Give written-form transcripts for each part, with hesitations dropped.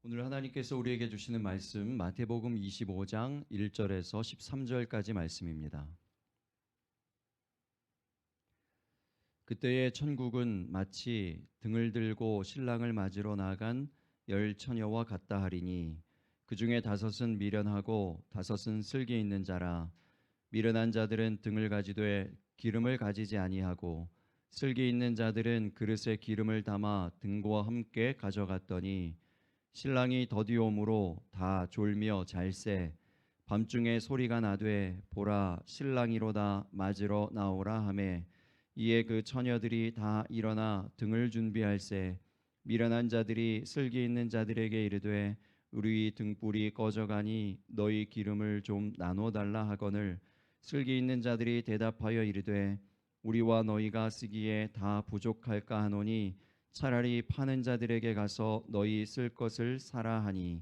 오늘 하나님께서 우리에게 주시는 말씀 마태복음 25장 1절에서 13절까지 말씀입니다. 그때의 천국은 마치 등을 들고 신랑을 맞으러 나간 열 처녀와 같다 하리니 그 중에 다섯은 미련하고 다섯은 슬기 있는 자라. 미련한 자들은 등을 가지되 기름을 가지지 아니하고 슬기 있는 자들은 그릇에 기름을 담아 등과 함께 가져갔더니 신랑이 더디오므로 다 졸며 잘새 밤중에 소리가 나되 보라 신랑이로다 맞으러 나오라 하매 이에 그 처녀들이 다 일어나 등을 준비할세 미련한 자들이 슬기 있는 자들에게 이르되 우리 등불이 꺼져가니 너희 기름을 좀 나눠 달라 하거늘 슬기 있는 자들이 대답하여 이르되 우리와 너희가 쓰기에 다 부족할까 하노니 차라리 파는 자들에게 가서 너희 쓸 것을 사라 하니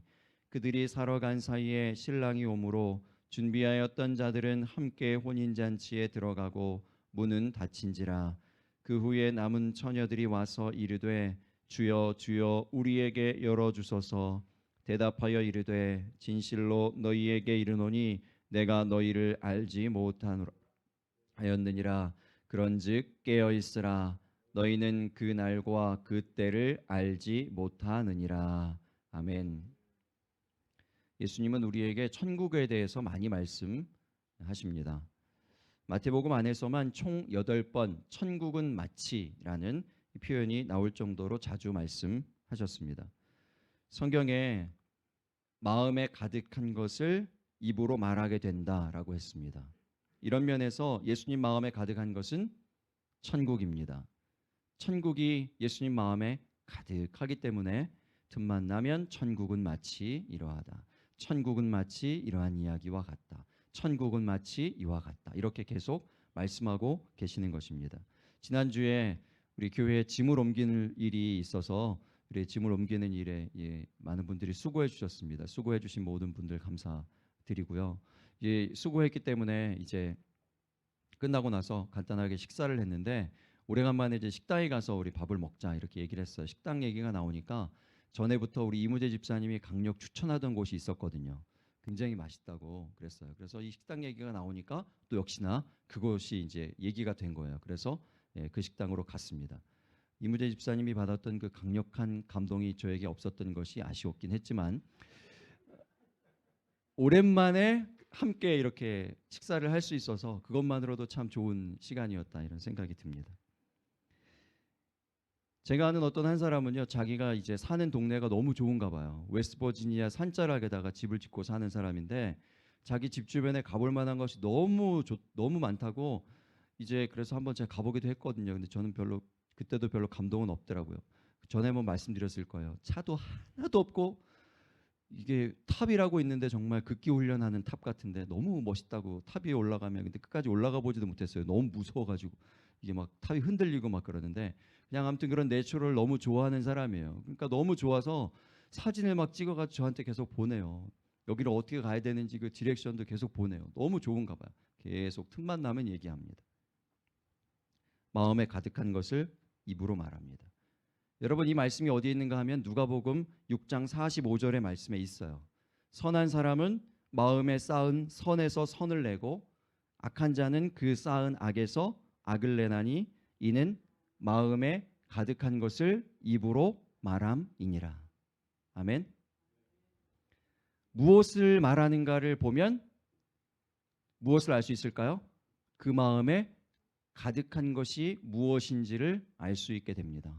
그들이 사러 간 사이에 신랑이 오므로 준비하였던 자들은 함께 혼인잔치에 들어가고 문은 닫힌지라. 그 후에 남은 처녀들이 와서 이르되 주여 주여 우리에게 열어주소서. 대답하여 이르되 진실로 너희에게 이르노니 내가 너희를 알지 못하였느니라. 그런즉 깨어 있으라. 너희는 그 날과 그 때를 알지 못하느니라. 아멘. 예수님은 우리에게 천국에 대해서 많이 말씀하십니다. 마태복음 안에서만 총 8번 천국은 마치라는 표현이 나올 정도로 자주 말씀하셨습니다. 성경에 마음에 가득한 것을 입으로 말하게 된다라고 했습니다. 이런 면에서 예수님 마음에 가득한 것은 천국입니다. 천국이 예수님 마음에 가득하기 때문에 틈만 나면 천국은 마치 이러하다. 천국은 마치 이러한 이야기와 같다. 천국은 마치 이와 같다. 이렇게 계속 말씀하고 계시는 것입니다. 지난주에 우리 교회에 짐을 옮기는 일이 있어서 우리 짐을 옮기는 일에 많은 분들이 수고해 주셨습니다. 수고해 주신 모든 분들 감사드리고요. 수고했기 때문에 이제 끝나고 나서 간단하게 식사를 했는데 오래간만에 이제 식당에 가서 우리 밥을 먹자 이렇게 얘기를 했어요. 식당 얘기가 나오니까 전에부터 우리 이무재 집사님이 강력 추천하던 곳이 있었거든요. 굉장히 맛있다고 그랬어요. 그래서 이 식당 얘기가 나오니까 또 역시나 그곳이 이제 얘기가 된 거예요. 그래서 그 식당으로 갔습니다. 이무재 집사님이 받았던 그 강력한 감동이 저에게 없었던 것이 아쉬웠긴 했지만 오랜만에 함께 이렇게 식사를 할 수 있어서 그것만으로도 참 좋은 시간이었다 이런 생각이 듭니다. 제가 아는 어떤 한 사람은요, 자기가 이제 사는 동네가 너무 좋은가 봐요. 웨스트버지니아 산자락에다가 집을 짓고 사는 사람인데 자기 집 주변에 가볼 만한 것이 너무 많다고 이제 그래서 한번 제가 가보기도 했거든요. 근데 저는 그때도 별로 감동은 없더라고요. 전에 한번 말씀드렸을 거예요. 차도 하나도 없고 이게 탑이라고 있는데 정말 극기 훈련하는 탑 같은데 너무 멋있다고 탑 위에 올라가면 근데 끝까지 올라가 보지도 못했어요. 너무 무서워가지고 이게 막 탑이 흔들리고 막 그러는데 그냥 아무튼 그런 내추럴을 너무 좋아하는 사람이에요. 그러니까 너무 좋아서 사진을 막 찍어가지고 저한테 계속 보내요. 여기를 어떻게 가야 되는지 그 디렉션도 계속 보내요. 너무 좋은가 봐요. 계속 틈만 나면 얘기합니다. 마음에 가득한 것을 입으로 말합니다. 여러분 이 말씀이 어디에 있는가 하면 누가복음 6장 45절의 말씀에 있어요. 선한 사람은 마음에 쌓은 선에서 선을 내고 악한 자는 그 쌓은 악에서 악을 내나니 이는 마음에 가득한 것을 입으로 말함이니라. 아멘. 무엇을 말하는가를 보면 무엇을 알 수 있을까요? 그 마음에 가득한 것이 무엇인지를 알 수 있게 됩니다.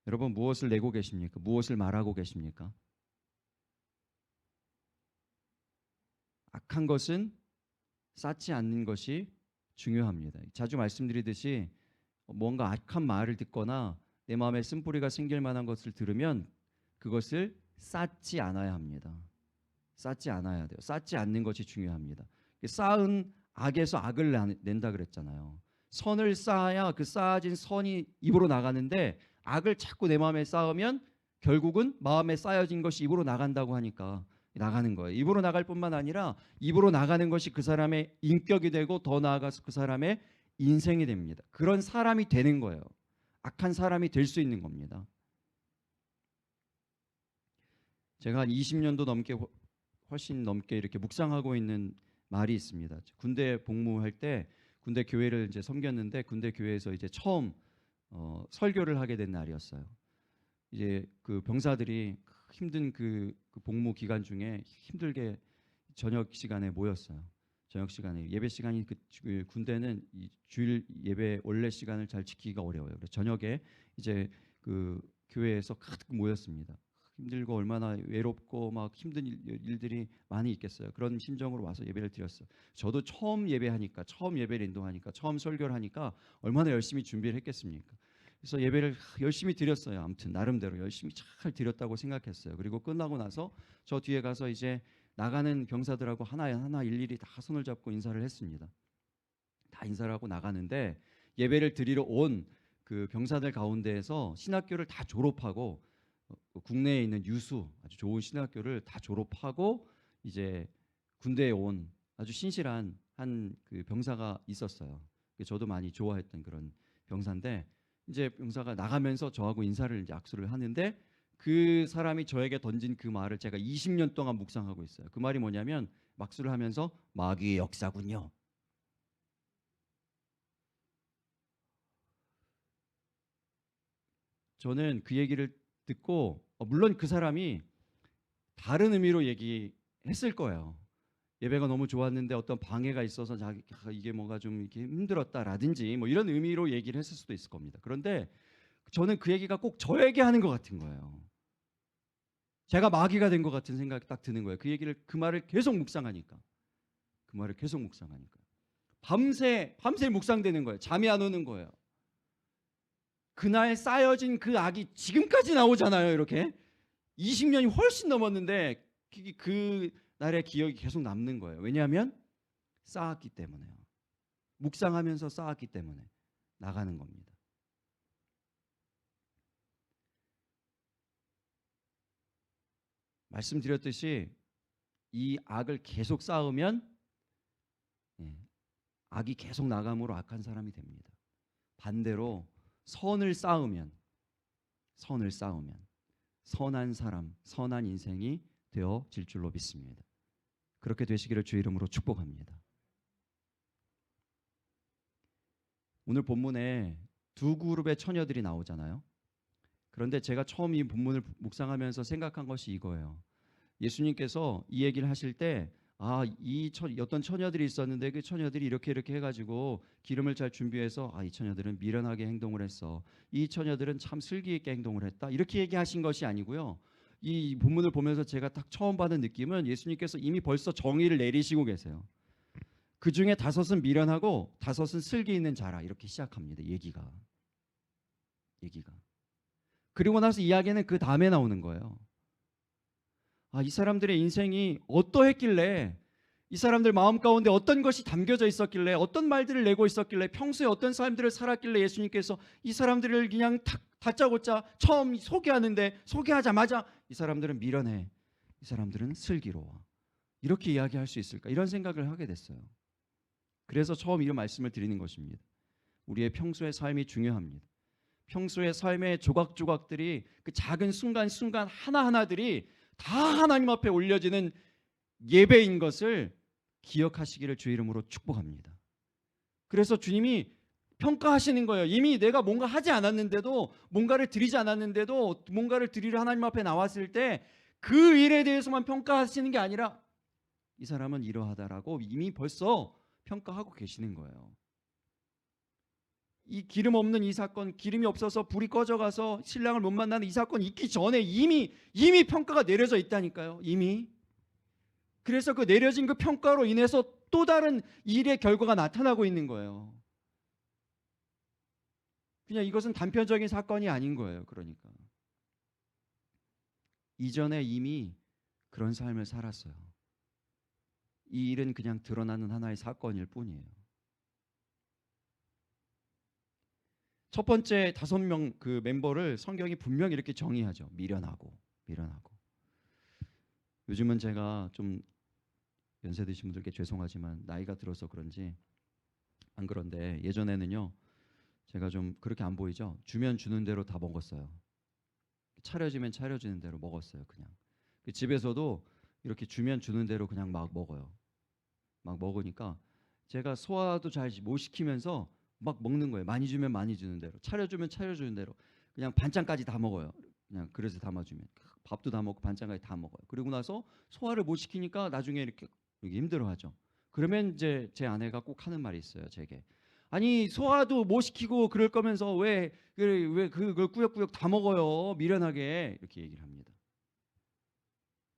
여러분 무엇을 내고 계십니까? 무엇을 말하고 계십니까? 악한 것은 쌓지 않는 것이 중요합니다. 자주 말씀드리듯이 뭔가 악한 말을 듣거나 내 마음에 쓴뿌리가 생길 만한 것을 들으면 그것을 쌓지 않아야 합니다. 쌓지 않아야 돼요. 쌓지 않는 것이 중요합니다. 쌓은 악에서 악을 낸다 그랬잖아요. 선을 쌓아야 그 쌓아진 선이 입으로 나가는데 악을 자꾸 내 마음에 쌓으면 결국은 마음에 쌓여진 것이 입으로 나간다고 하니까 나가는 거예요. 입으로 나갈 뿐만 아니라 입으로 나가는 것이 그 사람의 인격이 되고 더 나아가서 그 사람의 인생이 됩니다. 그런 사람이 되는 거예요. 악한 사람이 될 수 있는 겁니다. 제가 한 20년도 넘게 훨씬 넘게 이렇게 묵상하고 있는 말이 있습니다. 군대 복무할 때 군대 교회를 이제 섬겼는데 군대 교회에서 이제 처음 설교를 하게 된 날이었어요. 이제 그 병사들이 힘든 그 복무 기간 중에 힘들게 저녁 시간에 모였어요. 저녁 시간에 예배 시간이 그 군대는 이 주일 예배 원래 시간을 잘 지키기가 어려워요. 그래서 저녁에 이제 그 교회에서 가득 모였습니다. 힘들고 얼마나 외롭고 막 힘든 일들이 많이 있겠어요. 그런 심정으로 와서 예배를 드렸어요. 저도 처음 예배하니까, 처음 예배를 인도하니까, 처음 설교를 하니까 얼마나 열심히 준비를 했겠습니까? 그래서 예배를 열심히 드렸어요. 아무튼 나름대로 열심히 잘 드렸다고 생각했어요. 그리고 끝나고 나서 저 뒤에 가서 이제 나가는 병사들하고 하나하나 일일이 다 손을 잡고 인사를 했습니다. 다 인사를 하고 나가는데 예배를 드리러 온 그 병사들 가운데에서 신학교를 다 졸업하고 국내에 있는 유수 아주 좋은 신학교를 다 졸업하고 이제 군대에 온 아주 신실한 한 그 병사가 있었어요. 저도 많이 좋아했던 그런 병사인데 이제 병사가 나가면서 저하고 인사를 이제 악수를 하는데 그 사람이 저에게 던진 그 말을 제가 20년 동안 묵상하고 있어요. 그 말이 뭐냐면 막수를 하면서 마귀의 역사군요. 저는 그 얘기를 듣고 물론 그 사람이 다른 의미로 얘기했을 거예요. 예배가 너무 좋았는데 어떤 방해가 있어서 자기 이게 뭔가 좀 이렇게 힘들었다라든지 뭐 이런 의미로 얘기를 했을 수도 있을 겁니다. 그런데 저는 그 얘기가 꼭 저에게 하는 것 같은 거예요. 제가 마귀가 된 것 같은 생각이 딱 드는 거예요. 그 말을 계속 묵상하니까. 그 말을 계속 묵상하니까. 밤새 묵상되는 거예요. 잠이 안 오는 거예요. 그날 쌓여진 그 악이 지금까지 나오잖아요. 이렇게 20년이 훨씬 넘었는데 그 날의 기억이 계속 남는 거예요. 왜냐하면 쌓았기 때문에요. 묵상하면서 쌓았기 때문에 나가는 겁니다. 말씀드렸듯이 이 악을 계속 쌓으면 악이 계속 나감으로 악한 사람이 됩니다. 반대로 선을 쌓으면 선한 사람, 선한 인생이 되어질 줄로 믿습니다. 그렇게 되시기를 주 이름으로 축복합니다. 오늘 본문에 두 그룹의 처녀들이 나오잖아요. 그런데 제가 처음 이 본문을 묵상하면서 생각한 것이 이거예요. 예수님께서 이 얘기를 하실 때 어떤 처녀들이 있었는데 그 처녀들이 이렇게 해가지고 기름을 잘 준비해서 이 처녀들은 미련하게 행동을 했어. 이 처녀들은 참 슬기 있게 행동을 했다. 이렇게 얘기하신 것이 아니고요. 이 본문을 보면서 제가 딱 처음 받은 느낌은 예수님께서 이미 벌써 정의를 내리시고 계세요. 그 중에 5은 미련하고 5은 슬기 있는 자라 이렇게 시작합니다. 얘기가. 그리고 나서 이야기는 그 다음에 나오는 거예요. 이 사람들의 인생이 어떠했길래 이 사람들 마음 가운데 어떤 것이 담겨져 있었길래 어떤 말들을 내고 있었길래 평소에 어떤 삶들을 살았길래 예수님께서 이 사람들을 그냥 다짜고짜 처음 소개하자마자 이 사람들은 미련해, 이 사람들은 슬기로워 이렇게 이야기할 수 있을까 이런 생각을 하게 됐어요. 그래서 처음 이런 말씀을 드리는 것입니다. 우리의 평소의 삶이 중요합니다. 평소의 삶의 조각조각들이 그 작은 순간순간 하나하나들이 다 하나님 앞에 올려지는 예배인 것을 기억하시기를 주 이름으로 축복합니다. 그래서 주님이 평가하시는 거예요. 이미 내가 뭔가 하지 않았는데도 뭔가를 드리지 않았는데도 뭔가를 드리러 하나님 앞에 나왔을 때 그 일에 대해서만 평가하시는 게 아니라 이 사람은 이러하다라고 이미 벌써 평가하고 계시는 거예요. 이 기름 없는 이 사건, 기름이 없어서 불이 꺼져가서 신랑을 못 만나는 이 사건이 있기 전에 이미 평가가 내려져 있다니까요. 이미. 그래서 그 내려진 그 평가로 인해서 또 다른 일의 결과가 나타나고 있는 거예요. 그냥 이것은 단편적인 사건이 아닌 거예요. 그러니까 이전에 이미 그런 삶을 살았어요. 이 일은 그냥 드러나는 하나의 사건일 뿐이에요. 첫 번째 5명 그 멤버를 성경이 분명히 이렇게 정의하죠. 미련하고. 요즘은 제가 좀 연세 드신 분들께 죄송하지만 나이가 들어서 그런지 안 그런데 예전에는요. 제가 좀 그렇게 안 보이죠? 주면 주는 대로 다 먹었어요. 차려지면 차려지는 대로 먹었어요. 그냥 집에서도 이렇게 주면 주는 대로 그냥 막 먹어요. 막 먹으니까 제가 소화도 잘 못 시키면서 막 먹는 거예요. 많이 주면 많이 주는 대로, 차려주면 차려주는 대로 그냥 반찬까지 다 먹어요. 그냥 그릇에 담아주면 밥도 다 먹고 반찬까지 다 먹어요. 그리고 나서 소화를 못 시키니까 나중에 이렇게 힘들어하죠. 그러면 이제 제 아내가 꼭 하는 말이 있어요. 제게 아니 소화도 못 시키고 그럴 거면서 왜 그걸 꾸역꾸역 다 먹어요 미련하게 이렇게 얘기를 합니다.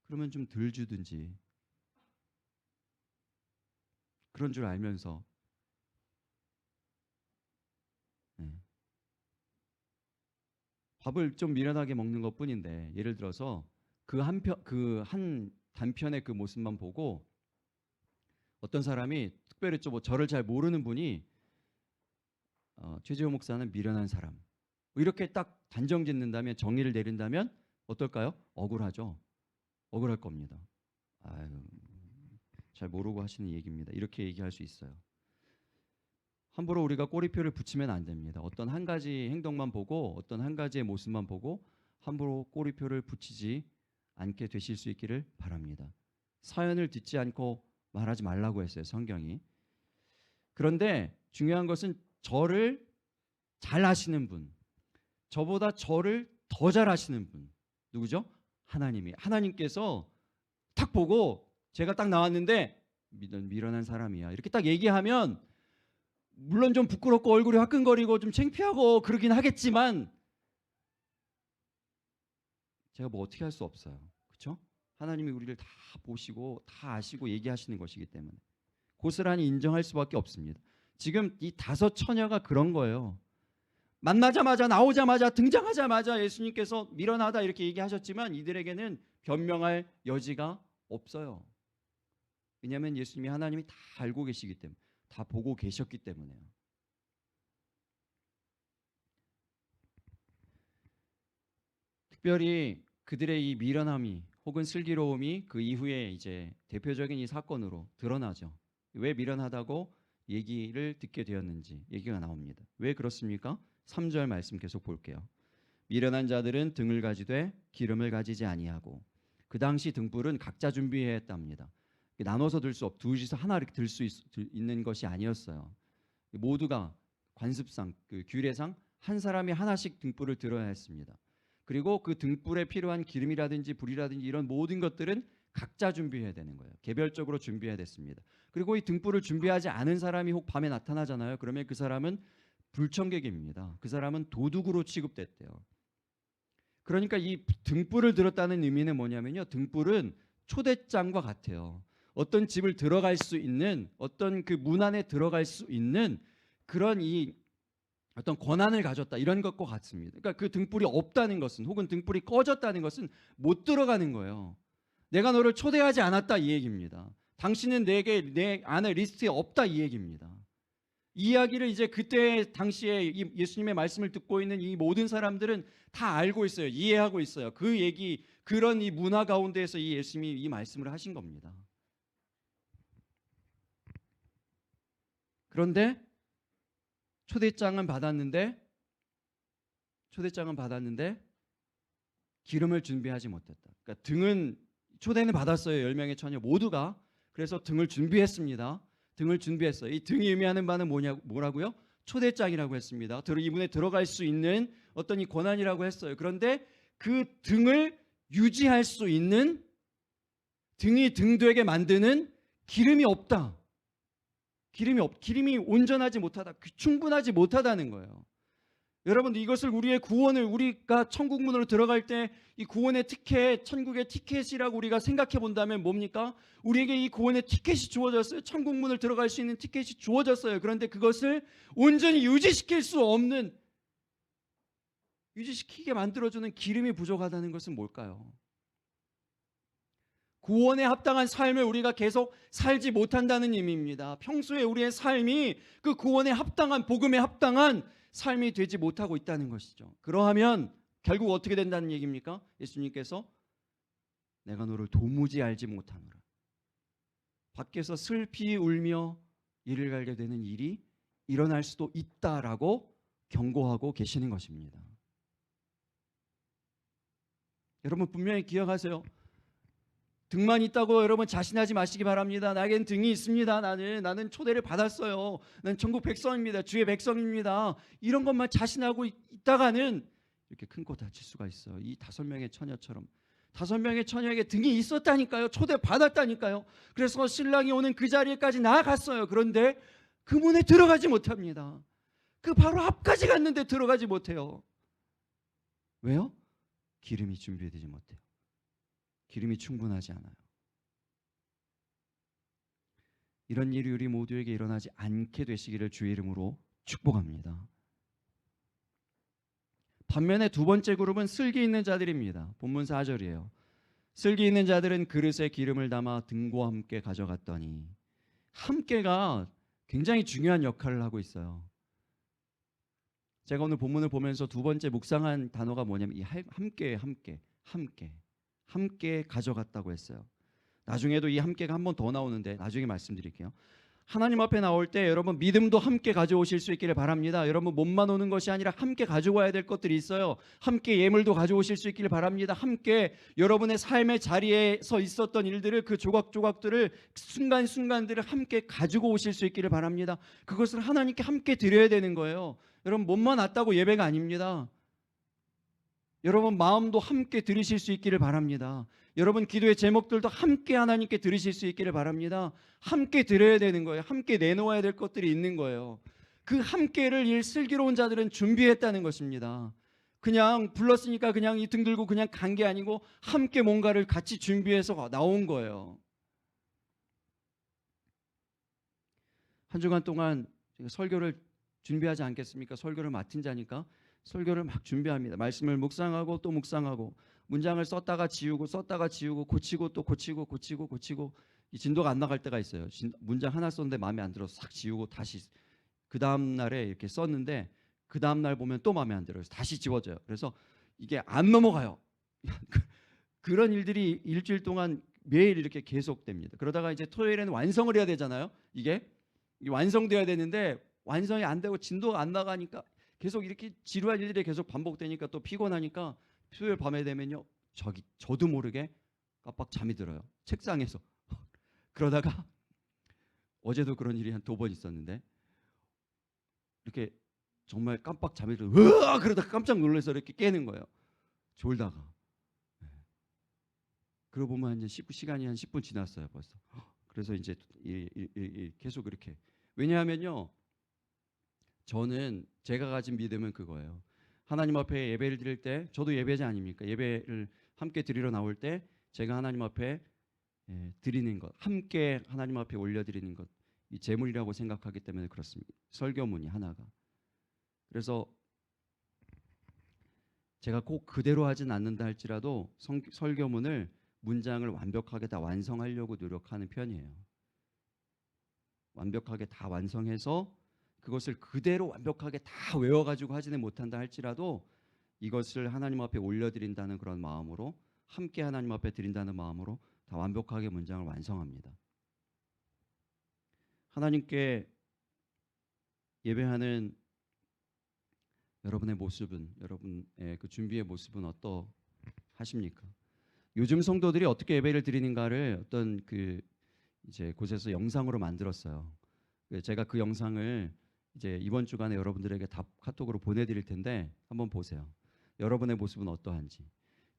그러면 좀 덜 주든지 그런 줄 알면서 네. 밥을 좀 미련하게 먹는 것뿐인데 예를 들어서 그 한 단편의 그 모습만 보고 어떤 사람이 특별히 좀 뭐 저를 잘 모르는 분이 최재호 목사는 미련한 사람 뭐 이렇게 딱 단정 짓는다면 정의를 내린다면 어떨까요? 억울하죠. 억울할 겁니다. 아유, 잘 모르고 하시는 얘기입니다. 이렇게 얘기할 수 있어요. 함부로 우리가 꼬리표를 붙이면 안 됩니다. 어떤 한 가지 행동만 보고 어떤 한 가지의 모습만 보고 함부로 꼬리표를 붙이지 않게 되실 수 있기를 바랍니다. 사연을 듣지 않고 말하지 말라고 했어요. 성경이. 그런데 중요한 것은 저를 잘 아시는 분, 저보다 저를 더 잘 아시는 분 누구죠? 하나님께서 딱 보고 제가 딱 나왔는데 미련한 사람이야 이렇게 딱 얘기하면 물론 좀 부끄럽고 얼굴이 화끈거리고 좀 창피하고 그러긴 하겠지만 제가 뭐 어떻게 할 수 없어요. 그렇죠? 하나님이 우리를 다 보시고 다 아시고 얘기하시는 것이기 때문에 고스란히 인정할 수밖에 없습니다. 지금 이 5 처녀가 그런 거예요. 만나자마자 나오자마자 등장하자마자 예수님께서 미련하다 이렇게 얘기하셨지만 이들에게는 변명할 여지가 없어요. 왜냐하면 예수님이 하나님이 다 알고 계시기 때문에 다 보고 계셨기 때문에요. 특별히 그들의 이 미련함이 혹은 슬기로움이 그 이후에 이제 대표적인 이 사건으로 드러나죠. 왜 미련하다고 얘기를 듣게 되었는지 얘기가 나옵니다. 왜 그렇습니까? 3절 말씀 계속 볼게요. 미련한 자들은 등을 가지되 기름을 가지지 아니하고 그 당시 등불은 각자 준비해야 했답니다. 나눠서 들 수 없, 둘이서 하나 이렇게 들 수 있는 것이 아니었어요. 모두가 관습상 그 규례상 한 사람이 하나씩 등불을 들어야 했습니다. 그리고 그 등불에 필요한 기름이라든지 불이라든지 이런 모든 것들은 각자 준비해야 되는 거예요. 개별적으로 준비해야 됐습니다. 그리고 이 등불을 준비하지 않은 사람이 혹 밤에 나타나잖아요. 그러면 그 사람은 불청객입니다. 그 사람은 도둑으로 취급됐대요. 그러니까 이 등불을 들었다는 의미는 뭐냐면요. 등불은 초대장과 같아요. 어떤 집을 들어갈 수 있는 어떤 그 문 안에 들어갈 수 있는 그런 이 어떤 권한을 가졌다 이런 것과 같습니다. 그러니까 그 등불이 없다는 것은 혹은 등불이 꺼졌다는 것은 못 들어가는 거예요. 내가 너를 초대하지 않았다 이 얘기입니다. 당신은 내 안에 리스트에 없다 이 얘기입니다. 이 이야기를 이제 그때 당시에 예수님의 말씀을 듣고 있는 이 모든 사람들은 다 알고 있어요. 이해하고 있어요. 그 얘기 그런 이 문화 가운데에서 이 예수님이 이 말씀을 하신 겁니다. 그런데 초대장은 받았는데 기름을 준비하지 못했다. 그러니까 초대는 받았어요. 10명의 처녀 모두가. 그래서 등을 준비했습니다. 등을 준비했어요. 이 등이 의미하는 바는 뭐라고요? 초대장이라고 했습니다. 이분에 들어갈 수 있는 어떤 이 권한이라고 했어요. 그런데 그 등을 유지할 수 있는 등이 등되게 만드는 기름이 없다. 기름이 온전하지 못하다. 충분하지 못하다는 거예요. 여러분 이것을 우리가 천국 문으로 들어갈 때 이 구원의 티켓, 천국의 티켓이라고 우리가 생각해 본다면 뭡니까? 우리에게 이 구원의 티켓이 주어졌어요. 천국 문을 들어갈 수 있는 티켓이 주어졌어요. 그런데 그것을 온전히 유지시키게 만들어주는 기름이 부족하다는 것은 뭘까요? 구원에 합당한 삶을 우리가 계속 살지 못한다는 의미입니다. 평소에 우리의 삶이 그 구원에 합당한 복음에 합당한 삶이 되지 못하고 있다는 것이죠. 그러하면 결국 어떻게 된다는 얘기입니까? 예수님께서 내가 너를 도무지 알지 못하노라. 밖에서 슬피 울며 이를 갈게 되는 일이 일어날 수도 있다라고 경고하고 계시는 것입니다. 여러분 분명히 기억하세요. 등만 있다고 여러분 자신하지 마시기 바랍니다. 나에겐 등이 있습니다. 나는 초대를 받았어요. 나는 천국 백성입니다. 주의 백성입니다. 이런 것만 자신하고 있다가는 이렇게 큰 코 다칠 수가 있어요. 이 5명의 처녀처럼 5명의 처녀에게 등이 있었다니까요. 초대 받았다니까요. 그래서 신랑이 오는 그 자리에까지 나아갔어요. 그런데 그 문에 들어가지 못합니다. 그 바로 앞까지 갔는데 들어가지 못해요. 왜요? 기름이 준비되지 못해요. 기름이 충분하지 않아요. 이런 일이 우리 모두에게 일어나지 않게 되시기를 주의 이름으로 축복합니다. 반면에 두 번째 그룹은 슬기 있는 자들입니다. 본문 4절이에요. 슬기 있는 자들은 그릇에 기름을 담아 등과 함께 가져갔더니, 함께가 굉장히 중요한 역할을 하고 있어요. 제가 오늘 본문을 보면서 두 번째 묵상한 단어가 뭐냐면 이 함께 가져갔다고 했어요. 나중에도 이 함께가 한 번 더 나오는데 나중에 말씀드릴게요. 하나님 앞에 나올 때 여러분 믿음도 함께 가져오실 수 있기를 바랍니다. 여러분 몸만 오는 것이 아니라 함께 가져와야 될 것들이 있어요. 함께 예물도 가져오실 수 있기를 바랍니다. 함께 여러분의 삶의 자리에서 있었던 일들을, 그 조각조각들을, 순간순간들을 함께 가지고 오실 수 있기를 바랍니다. 그것을 하나님께 함께 드려야 되는 거예요. 여러분 몸만 왔다고 예배가 아닙니다. 여러분 마음도 함께 드리실 수 있기를 바랍니다. 여러분 기도의 제목들도 함께 하나님께 드리실 수 있기를 바랍니다. 함께 드려야 되는 거예요. 함께 내놓아야 될 것들이 있는 거예요. 그 함께를 이 슬기로운 자들은 준비했다는 것입니다. 그냥 불렀으니까 그냥 이 등 들고 그냥 간 게 아니고 함께 뭔가를 같이 준비해서 나온 거예요. 한 주간 동안 설교를 준비하지 않겠습니까? 설교를 맡은 자니까 설교를 막 준비합니다. 말씀을 묵상하고 또 묵상하고, 문장을 썼다가 지우고 고치고 또 고치고 이 진도가 안 나갈 때가 있어요. 문장 하나 썼는데 마음에 안 들어서 싹 지우고 다시 그 다음 날에 이렇게 썼는데 그 다음 날 보면 또 마음에 안 들어요. 다시 지워져요. 그래서 이게 안 넘어가요. 그런 일들이 일주일 동안 매일 이렇게 계속됩니다. 그러다가 이제 토요일에는 완성을 해야 되잖아요. 이게 완성돼야 되는데 완성이 안 되고 진도가 안 나가니까 계속 이렇게 지루한 일들이 계속 반복되니까 또 피곤하니까 수요일 밤에 되면요, 저도 모르게 깜빡 잠이 들어요. 책상에서. 그러다가 어제도 그런 일이 한 2번 있었는데 이렇게 정말 깜빡 잠이 들어, 으아! 그러다가 깜짝 놀라서 이렇게 깨는 거예요. 졸다가. 그러고 보면 이제 시간이 한 10분 지났어요 벌써. 그래서 이제 계속 이렇게. 왜냐하면요, 저는 제가 가진 믿음은 그거예요. 하나님 앞에 예배를 드릴 때, 저도 예배자 아닙니까? 예배를 함께 드리러 나올 때 제가 하나님 앞에 드리는 것, 함께 하나님 앞에 올려드리는 것, 이 제물이라고 생각하기 때문에 그렇습니다. 설교문이 하나가. 그래서 제가 꼭 그대로 하진 않는다 할지라도 설교문을, 문장을 완벽하게 다 완성하려고 노력하는 편이에요. 완벽하게 다 완성해서 그것을 그대로 완벽하게 다 외워가지고 하지는 못한다 할지라도 이것을 하나님 앞에 올려드린다는 그런 마음으로, 함께 하나님 앞에 드린다는 마음으로 다 완벽하게 문장을 완성합니다. 하나님께 예배하는 여러분의 모습은, 여러분의 그 준비의 모습은 어떠하십니까? 요즘 성도들이 어떻게 예배를 드리는가를 어떤 이제 곳에서 영상으로 만들었어요. 제가 그 영상을 이제 이번 주간에 여러분들에게 카톡으로 보내드릴 텐데 한번 보세요. 여러분의 모습은 어떠한지.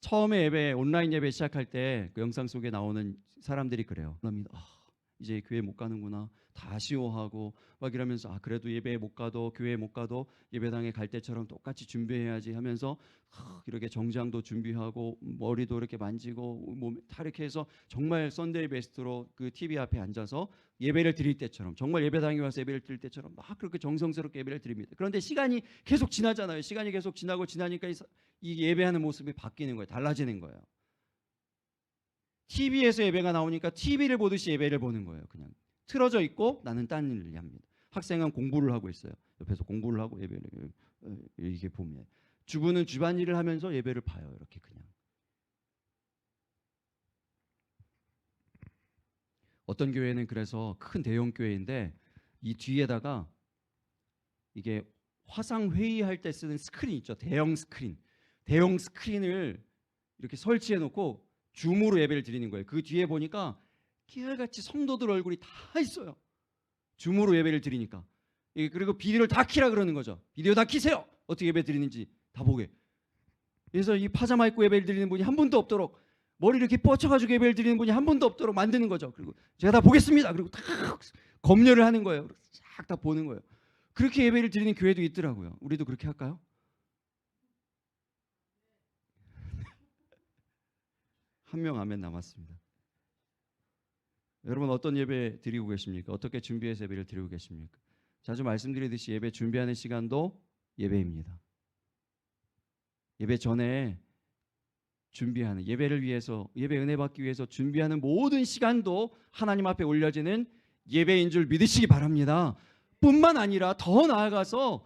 처음에 온라인 예배 시작할 때 그 영상 속에 나오는 사람들이 그래요. 이제 교회 못 가는구나, 다 아쉬워하고 막 이러면서, 그래도 예배에 못 가도, 교회에 못 가도 예배당에 갈 때처럼 똑같이 준비해야지 하면서 이렇게 정장도 준비하고 머리도 이렇게 만지고 다 이렇게 해서 정말 썬데이 베스트로 그 TV 앞에 앉아서 예배를 드릴 때처럼, 정말 예배당에 와서 예배를 드릴 때처럼 막 그렇게 정성스럽게 예배를 드립니다. 그런데 시간이 계속 지나잖아요. 시간이 계속 지나니까 이 예배하는 모습이 바뀌는 거예요. 달라지는 거예요. TV에서 예배가 나오니까 TV를 보듯이 예배를 보는 거예요. 그냥 틀어져 있고 나는 딴 일을 합니다. 학생은 공부를 하고 있어요. 옆에서 공부를 하고 예배를, 이게 보면 주부는 집안일을 하면서 예배를 봐요. 이렇게 그냥. 어떤 교회는 그래서 큰 대형 교회인데 이 뒤에다가 이게 화상 회의할 때 쓰는 스크린 있죠. 대형 스크린. 대형 스크린을 이렇게 설치해 놓고 줌으로 예배를 드리는 거예요. 그 뒤에 보니까 깨알같이 성도들 얼굴이 다 있어요. 줌으로 예배를 드리니까. 그리고 비디오를 다 키라 그러는 거죠. 비디오 다 키세요. 어떻게 예배 드리는지 다 보게. 그래서 이 파자마 입고 예배를 드리는 분이 한 분도 없도록, 머리 이렇게 뻗쳐가지고 예배를 드리는 분이 한 분도 없도록 만드는 거죠. 그리고 제가 다 보겠습니다. 그리고 다 검열을 하는 거예요. 싹 다 보는 거예요. 그렇게 예배를 드리는 교회도 있더라고요. 우리도 그렇게 할까요? 한 명 아멘 남았습니다. 여러분 어떤 예배 드리고 계십니까? 어떻게 준비해서 예배를 드리고 계십니까? 자주 말씀드리듯이 예배 준비하는 시간도 예배입니다. 예배 전에 준비하는, 예배를 위해서, 예배 은혜 받기 위해서 준비하는 모든 시간도 하나님 앞에 올려지는 예배인 줄 믿으시기 바랍니다. 뿐만 아니라 더 나아가서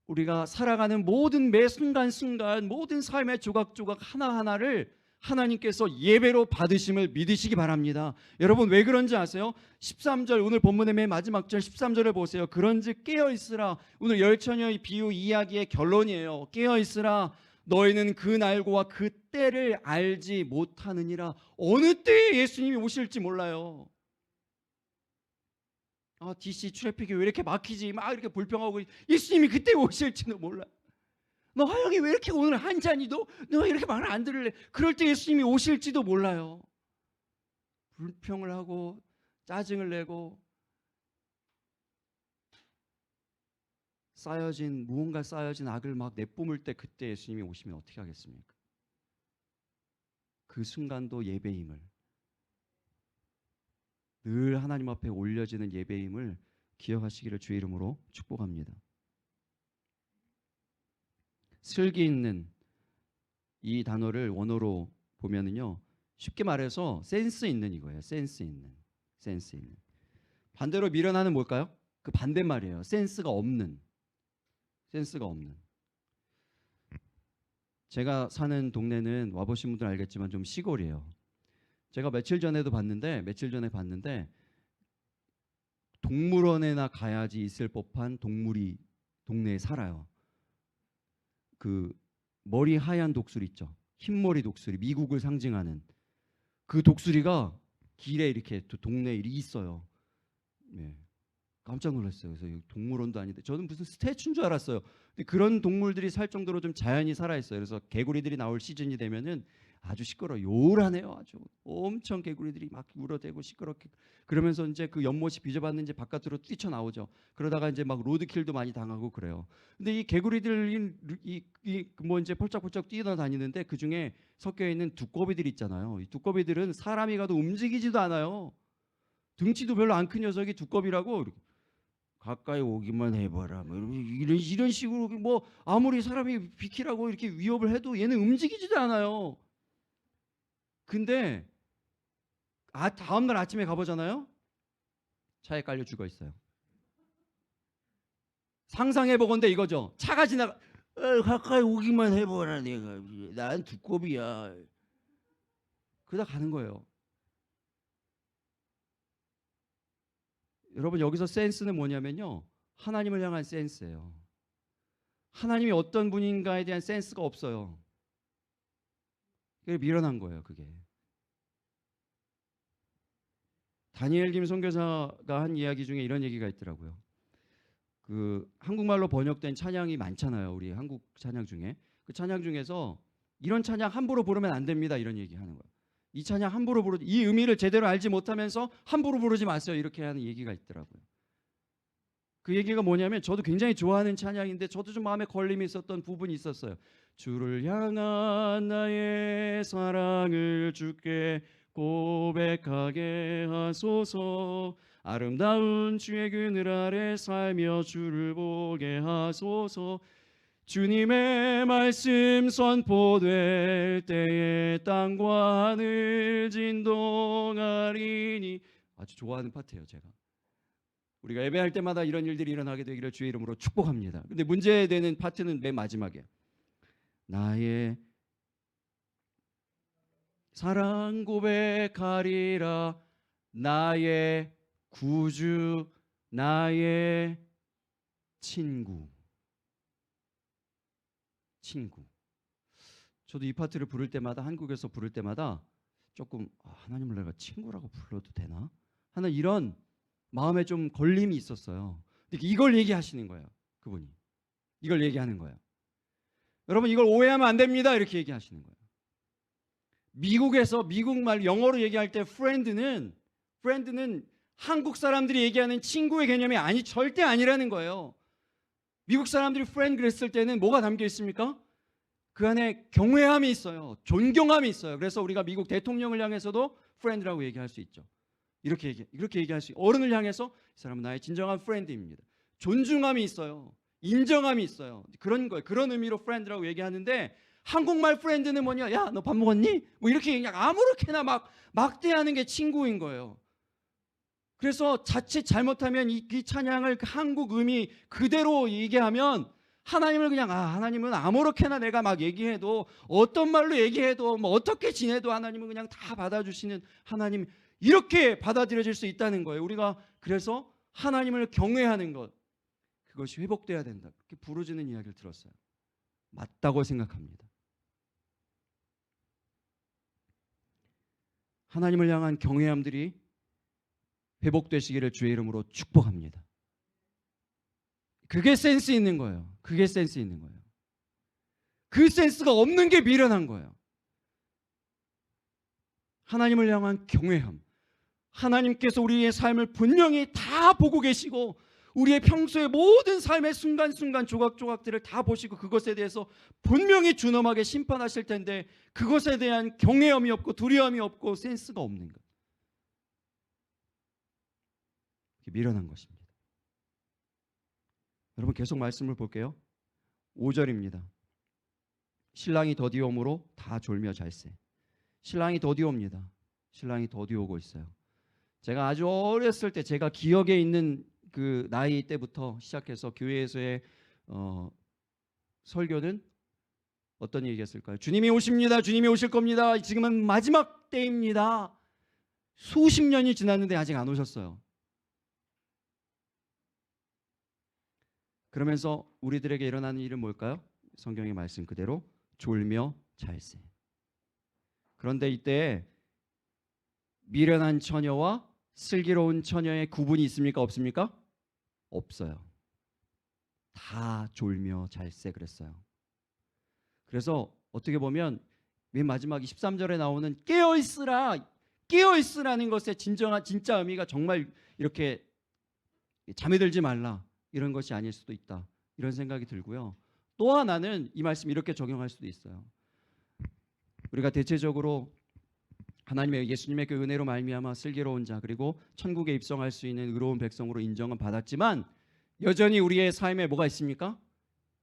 우리가 살아가는 모든 매 순간순간, 모든 삶의 조각조각 하나하나를 하나님께서 예배로 받으심을 믿으시기 바랍니다. 여러분 왜 그런지 아세요? 13절, 오늘 본문의 맨 마지막 절 13절을 보세요. 그런즉 깨어있으라. 오늘 열처녀의 비유 이야기의 결론이에요. 깨어있으라. 너희는 그 날과 그 때를 알지 못하느니라. 어느 때에 예수님이 오실지 몰라요. DC 트래픽이 왜 이렇게 막히지? 막 이렇게 불평하고 예수님이 그때 오실지도 몰라. 너 화영이 왜 이렇게 오늘 한 잔이 너 이렇게 말을 안 들을래? 그럴 때 예수님이 오실지도 몰라요. 불평을 하고 짜증을 내고 무언가 쌓여진 악을 막 내뿜을 때 그때 예수님이 오시면 어떻게 하겠습니까? 그 순간도 예배임을, 늘 하나님 앞에 올려지는 예배임을 기억하시기를 주의 이름으로 축복합니다. 슬기 있는 이 단어를 원어로 보면은요, 쉽게 말해서 센스 있는 이거예요. 센스 있는. 반대로 미련한은 뭘까요? 그 반대말이에요. 센스가 없는. 제가 사는 동네는 와보신 분들 알겠지만 좀 시골이에요. 제가 며칠 전에 봤는데 동물원에나 가야지 있을 법한 동물이 동네에 살아요. 그 머리 하얀 독수리 있죠. 흰머리 독수리, 미국을 상징하는 그 독수리가 길에 이렇게 동네에 있어요. 네. 깜짝 놀랐어요. 그래서 동물원도 아닌데 저는 무슨 스태츄인 줄 알았어요. 근데 그런 동물들이 살 정도로 좀 자연이 살아있어요. 그래서 개구리들이 나올 시즌이 되면은 아주 시끄러워, 요란해요. 아주 엄청 개구리들이 막 울어대고 시끄럽게 그러면서 이제 그 연못이 빚어봤는 이제 바깥으로 뛰쳐나오죠. 그러다가 이제 막 로드킬도 많이 당하고 그래요. 근데 이 개구리들이 뭐 이제 펄쩍펄쩍 뛰어다니는데 그 중에 섞여 있는 두꺼비들 있잖아요. 이 두꺼비들은 사람이 가도 움직이지도 않아요. 등치도 별로 안 큰 녀석이 두꺼비라고 가까이 오기만 해봐라. 뭐 이런 식으로 뭐 아무리 사람이 비키라고 이렇게 위협을 해도 얘는 움직이지도 않아요. 근데 다음날 아침에 가보잖아요. 차에 깔려 죽어 있어요. 상상해보건대 이거죠. 차가 지나가 가까이 오기만 해봐라. 난 두꺼비야. 그러다 가는 거예요. 여러분 여기서 센스는 뭐냐면요, 하나님을 향한 센스예요. 하나님이 어떤 분인가에 대한 센스가 없어요. 그게 미련한 거예요. 그게 다니엘 김 선교사가 한 이야기 중에 이런 얘기가 있더라고요. 그 한국말로 번역된 찬양이 많잖아요. 우리 한국 찬양 중에 그 찬양 중에서 이런 찬양 함부로 부르면 안 됩니다. 이런 얘기 하는 거예요. 이 찬양 함부로 이 의미를 제대로 알지 못하면서 함부로 부르지 마세요. 이렇게 하는 얘기가 있더라고요. 그 얘기가 뭐냐면 저도 굉장히 좋아하는 찬양인데 저도 좀 마음에 걸림이 있었던 부분이 있었어요. 주를 향한 나의 사랑을 주께 고백하게 하소서. 아름다운 주의 그늘 아래 살며 주를 보게 하소서. 주님의 말씀 선포될 때에 땅과 하늘 진동하리니. 아주 좋아하는 파트예요. 제가 우리가 예배할 때마다 이런 일들이 일어나게 되기를 주의 이름으로 축복합니다. 근데 문제되는 파트는 맨 마지막에 나의 사랑 고백하리라. 나의 구주, 나의 친구. 친구. 저도 이 파트를 부를 때마다, 한국에서 부를 때마다 조금 하나님을 내가 친구라고 불러도 되나 하는 이런 마음에 좀 걸림이 있었어요. 이걸 얘기하시는 거예요. 그분이 이걸 얘기하는 거예요. 여러분, 이걸 오해하면 안 됩니다. 이렇게 얘기하시는 거예요. 미국에서 미국말 영어로 얘기할 때 프렌드는 한국 사람들이 얘기하는 친구의 개념이 절대 아니라는 거예요. 미국 사람들이 프렌드 그랬을 때는 뭐가 담겨 있습니까? 그 안에 경외함이 있어요. 존경함이 있어요. 그래서 우리가 미국 대통령을 향해서도 프렌드라고 얘기할 수 있죠. 이렇게 얘기할 수 있어요. 어른을 향해서 이 사람은 나의 진정한 프렌드입니다. 존중함이 있어요. 인정함이 있어요. 그런 거예요. 그런 의미로 프렌드라고 얘기하는데, 한국말 프렌드는 뭐냐? 야, 너 밥 먹었니? 뭐 이렇게 그냥 아무렇게나 막대하는 게 친구인 거예요. 그래서 자칫 잘못하면 이 찬양을 한국 의미 그대로 얘기하면 하나님을 그냥 하나님은 아무렇게나 내가 막 얘기해도, 어떤 말로 얘기해도, 뭐 어떻게 지내도 하나님은 그냥 다 받아주시는 하나님, 이렇게 받아들여질 수 있다는 거예요. 우리가 그래서 하나님을 경외하는 것, 그것이 회복돼야 된다, 그렇게 부르짖는 이야기를 들었어요. 맞다고 생각합니다. 하나님을 향한 경외함들이 회복되시기를 주의 이름으로 축복합니다. 그게 센스 있는 거예요. 그게 센스 있는 거예요. 그 센스가 없는 게 미련한 거예요. 하나님을 향한 경외함. 하나님께서 우리의 삶을 분명히 다 보고 계시고, 우리의 평소의 모든 삶의 순간순간 조각조각들을 다 보시고 그것에 대해서 분명히 준엄하게 심판하실 텐데, 그것에 대한 경외함이 없고 두려움이 없고 센스가 없는 것, 미련한 것입니다. 여러분, 계속 말씀을 볼게요. 5절입니다. 신랑이 더디오므로 다 졸며 잘세. 신랑이 더디옵니다. 신랑이 더디오고 있어요. 제가 아주 어렸을 때, 제가 기억에 있는 그 나이 때부터 시작해서 교회에서의 설교는 어떤 얘기였을까요? 주님이 오십니다. 주님이 오실 겁니다. 지금은 마지막 때입니다. 수십 년이 지났는데 아직 안 오셨어요. 그러면서 우리들에게 일어나는 일은 뭘까요? 성경의 말씀 그대로 졸며 잘세. 그런데 이때 미련한 처녀와 슬기로운 처녀의 구분이 있습니까? 없습니까? 없어요. 다 졸며 잘세 그랬어요. 그래서 어떻게 보면 맨 마지막 23절에 나오는 깨어있으라는 것의 진짜 의미가 정말 이렇게 잠에 들지 말라, 이런 것이 아닐 수도 있다, 이런 생각이 들고요. 또 하나는 이 말씀 이렇게 적용할 수도 있어요. 우리가 대체적으로 하나님의, 예수님의 그 은혜로 말미암아 슬기로운 자, 그리고 천국에 입성할 수 있는 의로운 백성으로 인정은 받았지만 여전히 우리의 삶에 뭐가 있습니까?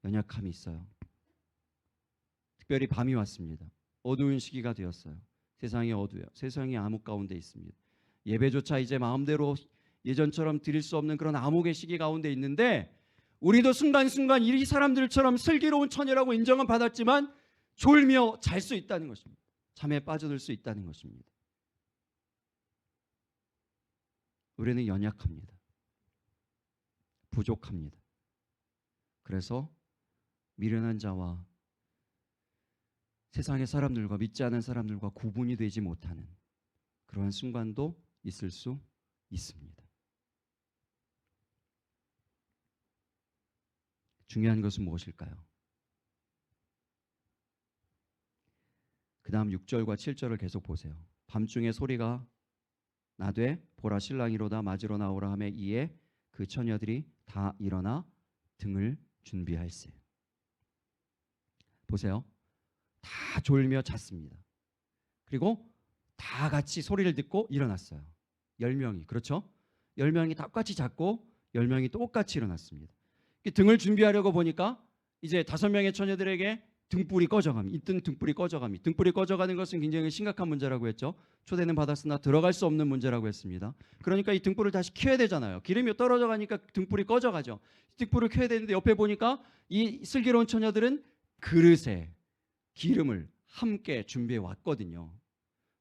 연약함이 있어요. 특별히 밤이 왔습니다. 어두운 시기가 되었어요. 세상이 어두워요. 세상이 암흑 가운데 있습니다. 예배조차 이제 마음대로 예전처럼 드릴 수 없는 그런 암흑의 시기 가운데 있는데, 우리도 순간순간 이 사람들처럼 슬기로운 처녀라고 인정은 받았지만 졸며 잘 수 있다는 것입니다. 잠에 빠져들 수 있다는 것입니다. 우리는 연약합니다. 부족합니다. 그래서 미련한 자와 세상의 사람들과, 믿지 않은 사람들과 구분이 되지 못하는 그러한 순간도 있을 수 있습니다. 중요한 것은 무엇일까요? 그 다음 6절과 7절을 계속 보세요. 밤중에 소리가 나되 보라 신랑이로다 맞으러 나오라 하매 이에 그 처녀들이 다 일어나 등을 준비할세. 보세요. 다 졸며 잤습니다. 그리고 다 같이 소리를 듣고 일어났어요. 10명이, 그렇죠? 10명이 똑같이 잤고 10명이 똑같이 일어났습니다. 등을 준비하려고 보니까 이제 5명의 처녀들에게 등불이 꺼져갑니다. 이때 등불이 꺼져갑니다. 등불이 꺼져가는 것은 굉장히 심각한 문제라고 했죠. 초대는 받았으나 들어갈 수 없는 문제라고 했습니다. 그러니까 이 등불을 다시 켜야 되잖아요. 기름이 떨어져 가니까 등불이 꺼져가죠. 등불을 켜야 되는데 옆에 보니까 이 슬기로운 처녀들은 그릇에 기름을 함께 준비해 왔거든요.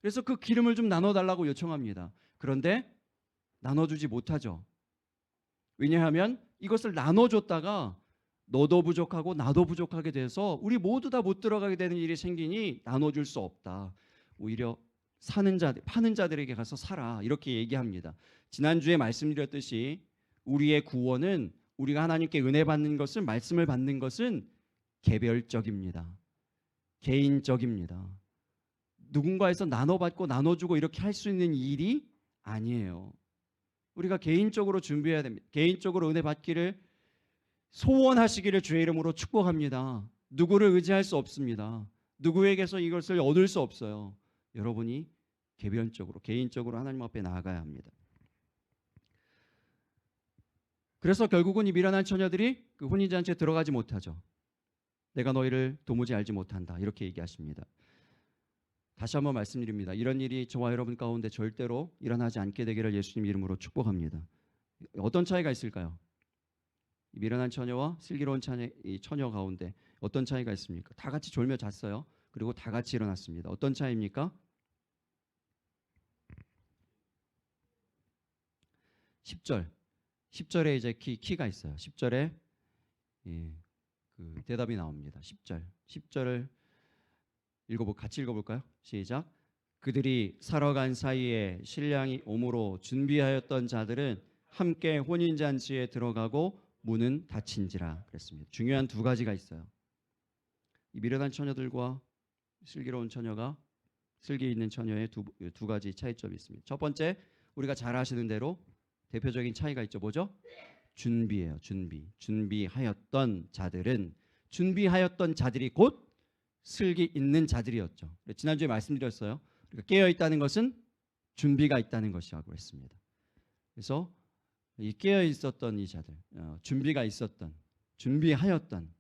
그래서 그 기름을 좀 나눠달라고 요청합니다. 그런데 나눠주지 못하죠. 왜냐하면 이것을 나눠줬다가 너도 부족하고 나도 부족하게 돼서 우리 모두 다 못 들어가게 되는 일이 생기니 나눠줄 수 없다. 오히려 파는 자들에게 가서 사라. 이렇게 얘기합니다. 지난주에 말씀드렸듯이 우리의 구원은, 우리가 하나님께 은혜 받는 것은, 말씀을 받는 것은 개별적입니다. 개인적입니다. 누군가에서 나눠받고 나눠주고 이렇게 할 수 있는 일이 아니에요. 우리가 개인적으로 준비해야 됩니다. 개인적으로 은혜 받기를 소원하시기를 주의 이름으로 축복합니다. 누구를 의지할 수 없습니다. 누구에게서 이것을 얻을 수 없어요. 여러분이 개인적으로 하나님 앞에 나아가야 합니다. 그래서 결국은 이 미련한 처녀들이 그 혼인잔치에 들어가지 못하죠. 내가 너희를 도무지 알지 못한다. 이렇게 얘기하십니다. 다시 한번 말씀드립니다. 이런 일이 저와 여러분 가운데 절대로 일어나지 않게 되기를 예수님 이름으로 축복합니다. 어떤 차이가 있을까요? 미련한 처녀와 슬기로운 처녀 가운데 어떤 차이가 있습니까? 다 같이 졸며 잤어요. 그리고 다 같이 일어났습니다. 어떤 차이입니까? 10절에 이제 키가 있어요. 10절에 그 대답이 나옵니다. 10절을 같이 읽어볼까요? 시작. 그들이 살아간 사이에 신랑이 오므로 준비하였던 자들은 함께 혼인잔치에 들어가고 문은 닫힌지라 그랬습니다. 중요한 두 가지가 있어요. 이 미련한 처녀들과 슬기로운 처녀가, 슬기 있는 처녀의 두 가지 차이점이 있습니다. 첫 번째, 우리가 잘 아시는 대로 대표적인 차이가 있죠. 뭐죠? 준비예요. 준비하였던 자들이 곧 슬기 있는 자들이었죠. 지난주에 말씀드렸어요. 그러니까 깨어 있다는 것은 준비가 있다는 것이라고 했습니다. 그래서 이 깨어 있었던 이 자들, 준비하였던,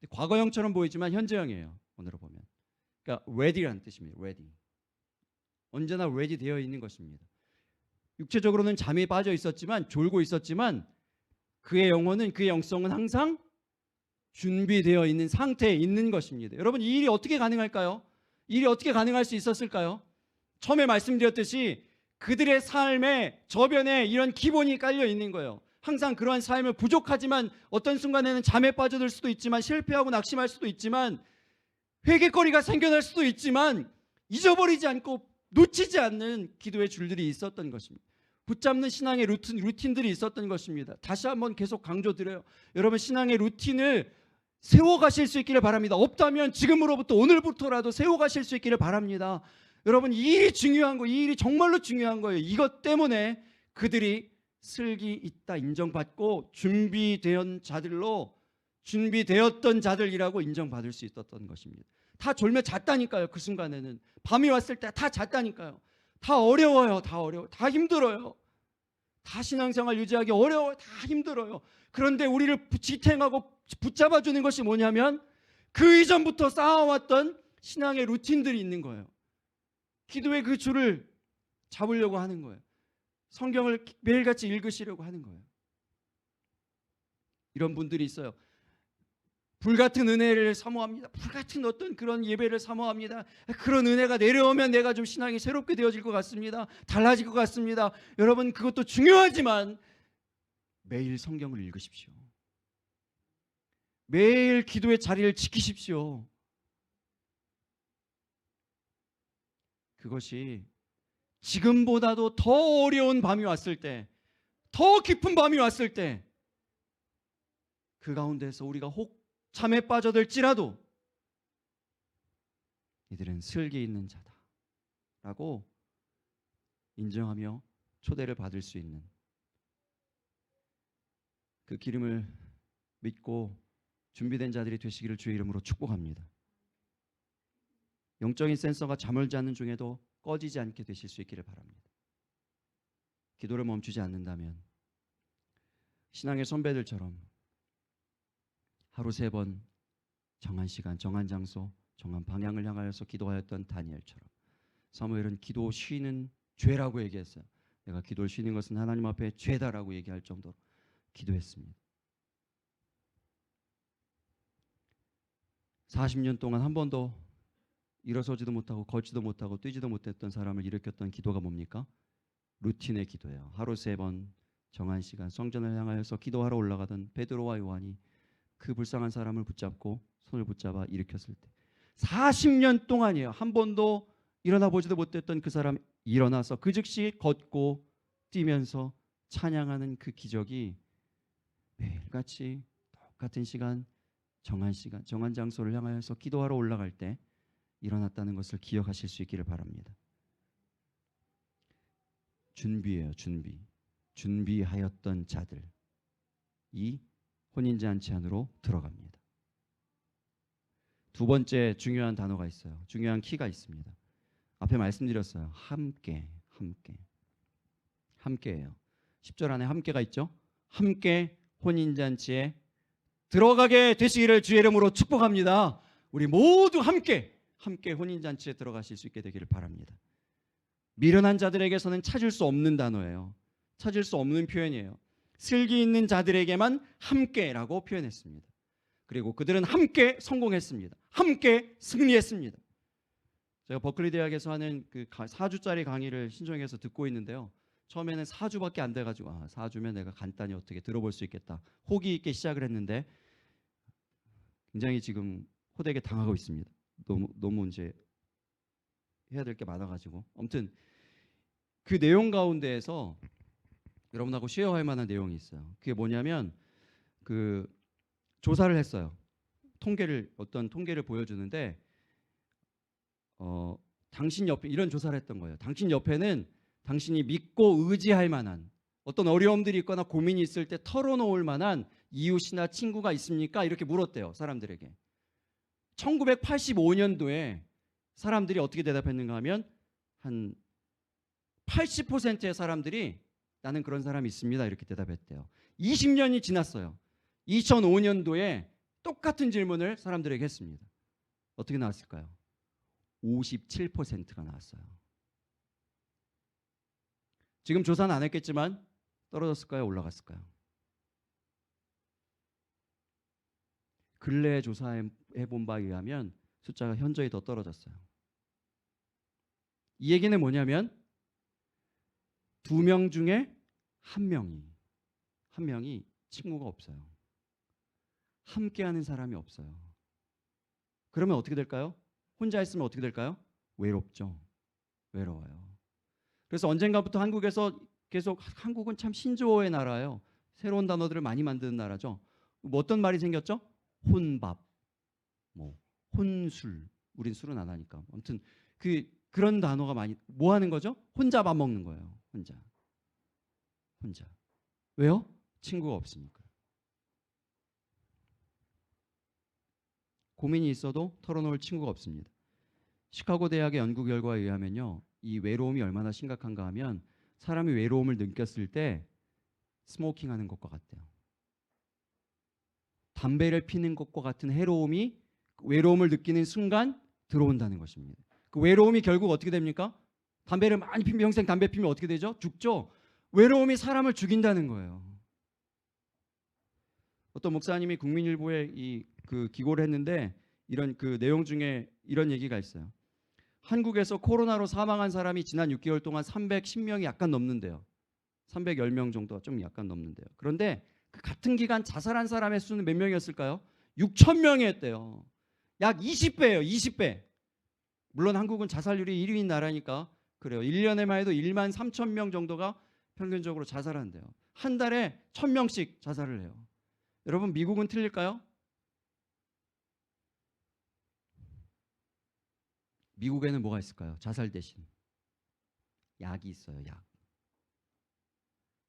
과거형처럼 보이지만 현재형이에요. 오늘로 보면, 그러니까 ready라는 뜻입니다. ready, 언제나 ready 되어 있는 것입니다. 육체적으로는 잠에 빠져 있었지만, 졸고 있었지만, 그의 영혼은, 그의 영성은 항상 준비되어 있는 상태에 있는 것입니다. 여러분, 이 일이 어떻게 가능할까요? 이 일이 어떻게 가능할 수 있었을까요? 처음에 말씀드렸듯이 그들의 삶의 저변에 이런 기본이 깔려 있는 거예요. 항상 그러한 삶을 부족하지만, 어떤 순간에는 잠에 빠져들 수도 있지만, 실패하고 낙심할 수도 있지만, 회개거리가 생겨날 수도 있지만, 잊어버리지 않고 놓치지 않는 기도의 줄들이 있었던 것입니다. 붙잡는 신앙의 루틴들이 있었던 것입니다. 다시 한번 계속 강조드려요. 여러분, 신앙의 루틴을 세워가실 수 있기를 바랍니다. 없다면 지금으로부터, 오늘부터라도 세워가실 수 있기를 바랍니다. 여러분, 이 일이 중요한 거예요. 이 일이 정말로 중요한 거예요. 이것 때문에 그들이 슬기 있다 인정받고 준비되었던 자들이라고 인정받을 수 있었던 것입니다. 다 졸며 잤다니까요. 그 순간에는 밤이 왔을 때 다 잤다니까요. 다 어려워요. 다 힘들어요. 다 신앙생활 유지하기 어려워요. 다 힘들어요. 그런데 우리를 지탱하고 붙잡아주는 것이 뭐냐면, 그 이전부터 쌓아왔던 신앙의 루틴들이 있는 거예요. 기도의 그 줄을 잡으려고 하는 거예요. 성경을 매일같이 읽으시려고 하는 거예요. 이런 분들이 있어요. 불같은 은혜를 사모합니다. 불같은 어떤 그런 예배를 사모합니다. 그런 은혜가 내려오면 내가 좀 신앙이 새롭게 되어질 것 같습니다. 달라질 것 같습니다. 여러분, 그것도 중요하지만 매일 성경을 읽으십시오. 매일 기도의 자리를 지키십시오. 그것이 지금보다도 더 어려운 밤이 왔을 때, 더 깊은 밤이 왔을 때, 그 가운데서 우리가 혹 잠에 빠져들지라도 이들은 슬기 있는 자다라고 인정하며 초대를 받을 수 있는, 그 기름을 믿고 준비된 자들이 되시기를 주의 이름으로 축복합니다. 영적인 센서가 잠을 자는 중에도 꺼지지 않게 되실 수 있기를 바랍니다. 기도를 멈추지 않는다면 신앙의 선배들처럼 하루 3번 정한 시간, 정한 장소, 정한 방향을 향하여서 기도하였던 다니엘처럼, 사무엘은 기도 쉬는 죄라고 얘기했어요. 내가 기도를 쉬는 것은 하나님 앞에 죄다라고 얘기할 정도로 기도했습니다. 40년 동안 한 번도 일어서지도 못하고 걷지도 못하고 뛰지도 못했던 사람을 일으켰던 기도가 뭡니까? 루틴의 기도예요. 하루 3번 정한 시간 성전을 향하여서 기도하러 올라가던 베드로와 요한이 그 불쌍한 사람을 붙잡고 손을 붙잡아 일으켰을 때 40년 동안이에요. 한 번도 일어나 보지도 못했던 그 사람이 일어나서 그 즉시 걷고 뛰면서 찬양하는 그 기적이 매일같이 똑같은 시간, 정한 장소를 향하여서 기도하러 올라갈 때 일어났다는 것을 기억하실 수 있기를 바랍니다. 준비예요. 준비하였던 자들, 이 혼인잔치 안으로 들어갑니다. 두 번째 중요한 단어가 있어요. 중요한 키가 있습니다. 앞에 말씀드렸어요. 함께예요. 10절 안에 함께가 있죠. 함께 혼인잔치에 들어가게 되시기를 주의 이름으로 축복합니다. 우리 모두 함께 혼인잔치에 들어가실 수 있게 되기를 바랍니다. 미련한 자들에게서는 찾을 수 없는 단어예요. 찾을 수 없는 표현이에요. 슬기 있는 자들에게만 함께라고 표현했습니다. 그리고 그들은 함께 성공했습니다. 함께 승리했습니다. 제가 버클리 대학에서 하는 그 4주짜리 강의를 신청해서 듣고 있는데요. 처음에는 4주밖에 안 돼가지고 4주면 내가 간단히 어떻게 들어볼 수 있겠다. 호기 있게 시작을 했는데 굉장히 지금 호되게 당하고 있습니다. 너무 이제 해야 될 게 많아가지고 아무튼 그 내용 가운데에서 여러분하고 쉐어할 만한 내용이 있어요. 그게 뭐냐면 그 조사를 했어요. 어떤 통계를 보여주는데 당신 옆에 이런 조사를 했던 거예요. 당신 옆에는 당신이 믿고 의지할 만한 어떤 어려움들이 있거나 고민이 있을 때 털어놓을 만한 이웃이나 친구가 있습니까? 이렇게 물었대요. 사람들에게. 1985년도에 사람들이 어떻게 대답했는가 하면 한 80%의 사람들이 나는 그런 사람이 있습니다. 이렇게 대답했대요. 20년이 지났어요. 2005년도에 똑같은 질문을 사람들에게 했습니다. 어떻게 나왔을까요? 57%가 나왔어요. 지금 조사는 안 했겠지만 떨어졌을까요? 올라갔을까요? 근래에 조사해 본 바에 의하면 숫자가 현저히 더 떨어졌어요. 이 얘기는 뭐냐면 2명 중에 한 명이 친구가 없어요. 함께하는 사람이 없어요. 그러면 어떻게 될까요? 혼자 있으면 어떻게 될까요? 외롭죠. 외로워요. 그래서 언젠가부터 한국에서 계속 한국은 참 신조어의 나라예요. 새로운 단어들을 많이 만드는 나라죠. 뭐 어떤 말이 생겼죠? 혼밥, 혼술. 우린 술은 안 하니까. 아무튼 그런 단어가 많이 뭐 하는 거죠? 혼자 밥 먹는 거예요. 혼자. 왜요? 친구가 없으니까. 고민이 있어도 털어놓을 친구가 없습니다. 시카고 대학의 연구 결과에 의하면요. 이 외로움이 얼마나 심각한가 하면 사람이 외로움을 느꼈을 때 스모킹하는 것과 같대요. 담배를 피는 것과 같은 해로움이 외로움을 느끼는 순간 들어온다는 것입니다. 그 외로움이 결국 어떻게 됩니까? 담배를 많이 피면 평생 담배 피면 어떻게 되죠? 죽죠. 외로움이 사람을 죽인다는 거예요. 어떤 목사님이 국민일보에 그 기고를 했는데 이런 그 내용 중에 이런 얘기가 있어요. 한국에서 코로나로 사망한 사람이 지난 6개월 동안 310명이 약간 넘는데요. 310명 정도가 좀 약간 넘는데요. 그런데 그 같은 기간 자살한 사람의 수는 몇 명이었을까요? 6,000명이 했대요. 약 20배예요. 20배. 물론 한국은 자살률이 1위인 나라니까 그래요. 1년에만 해도 1만 3천 명 정도가 평균적으로 자살한대요. 한 달에 1,000명씩 자살을 해요. 여러분 미국은 틀릴까요? 미국에는 뭐가 있을까요? 자살 대신 약이 있어요. 약.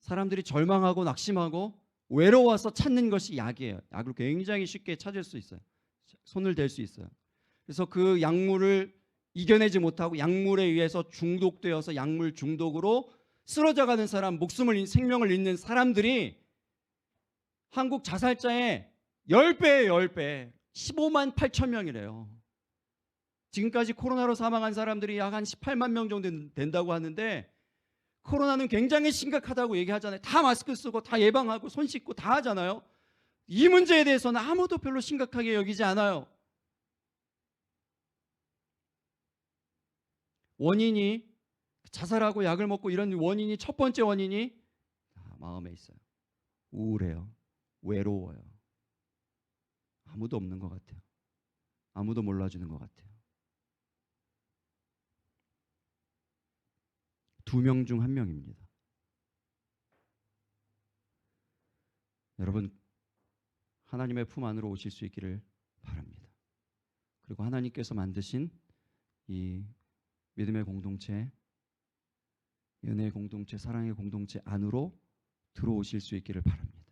사람들이 절망하고 낙심하고 외로워서 찾는 것이 약이에요. 약을 굉장히 쉽게 찾을 수 있어요. 손을 댈 수 있어요. 그래서 그 약물을 이겨내지 못하고 약물에 의해서 중독되어서 약물 중독으로 쓰러져가는 사람, 생명을 잃는 사람들이 한국 자살자의 10배예요. 10배. 15만 8천 명이래요. 지금까지 코로나로 사망한 사람들이 약 한 18만 명 정도 된다고 하는데 코로나는 굉장히 심각하다고 얘기하잖아요. 다 마스크 쓰고 다 예방하고 손 씻고 다 하잖아요. 이 문제에 대해서는 아무도 별로 심각하게 여기지 않아요. 원인이 자살하고 약을 먹고 이런 원인이 첫 번째 원인이 마음에 있어요. 우울해요. 외로워요. 아무도 없는 것 같아요. 아무도 몰라주는 것 같아요. 2명 중 1명입니다. 여러분, 하나님의 품 안으로 오실 수 있기를 바랍니다. 그리고 하나님께서 만드신 이 믿음의 공동체, 연애의 공동체, 사랑의 공동체 안으로 들어오실 수 있기를 바랍니다.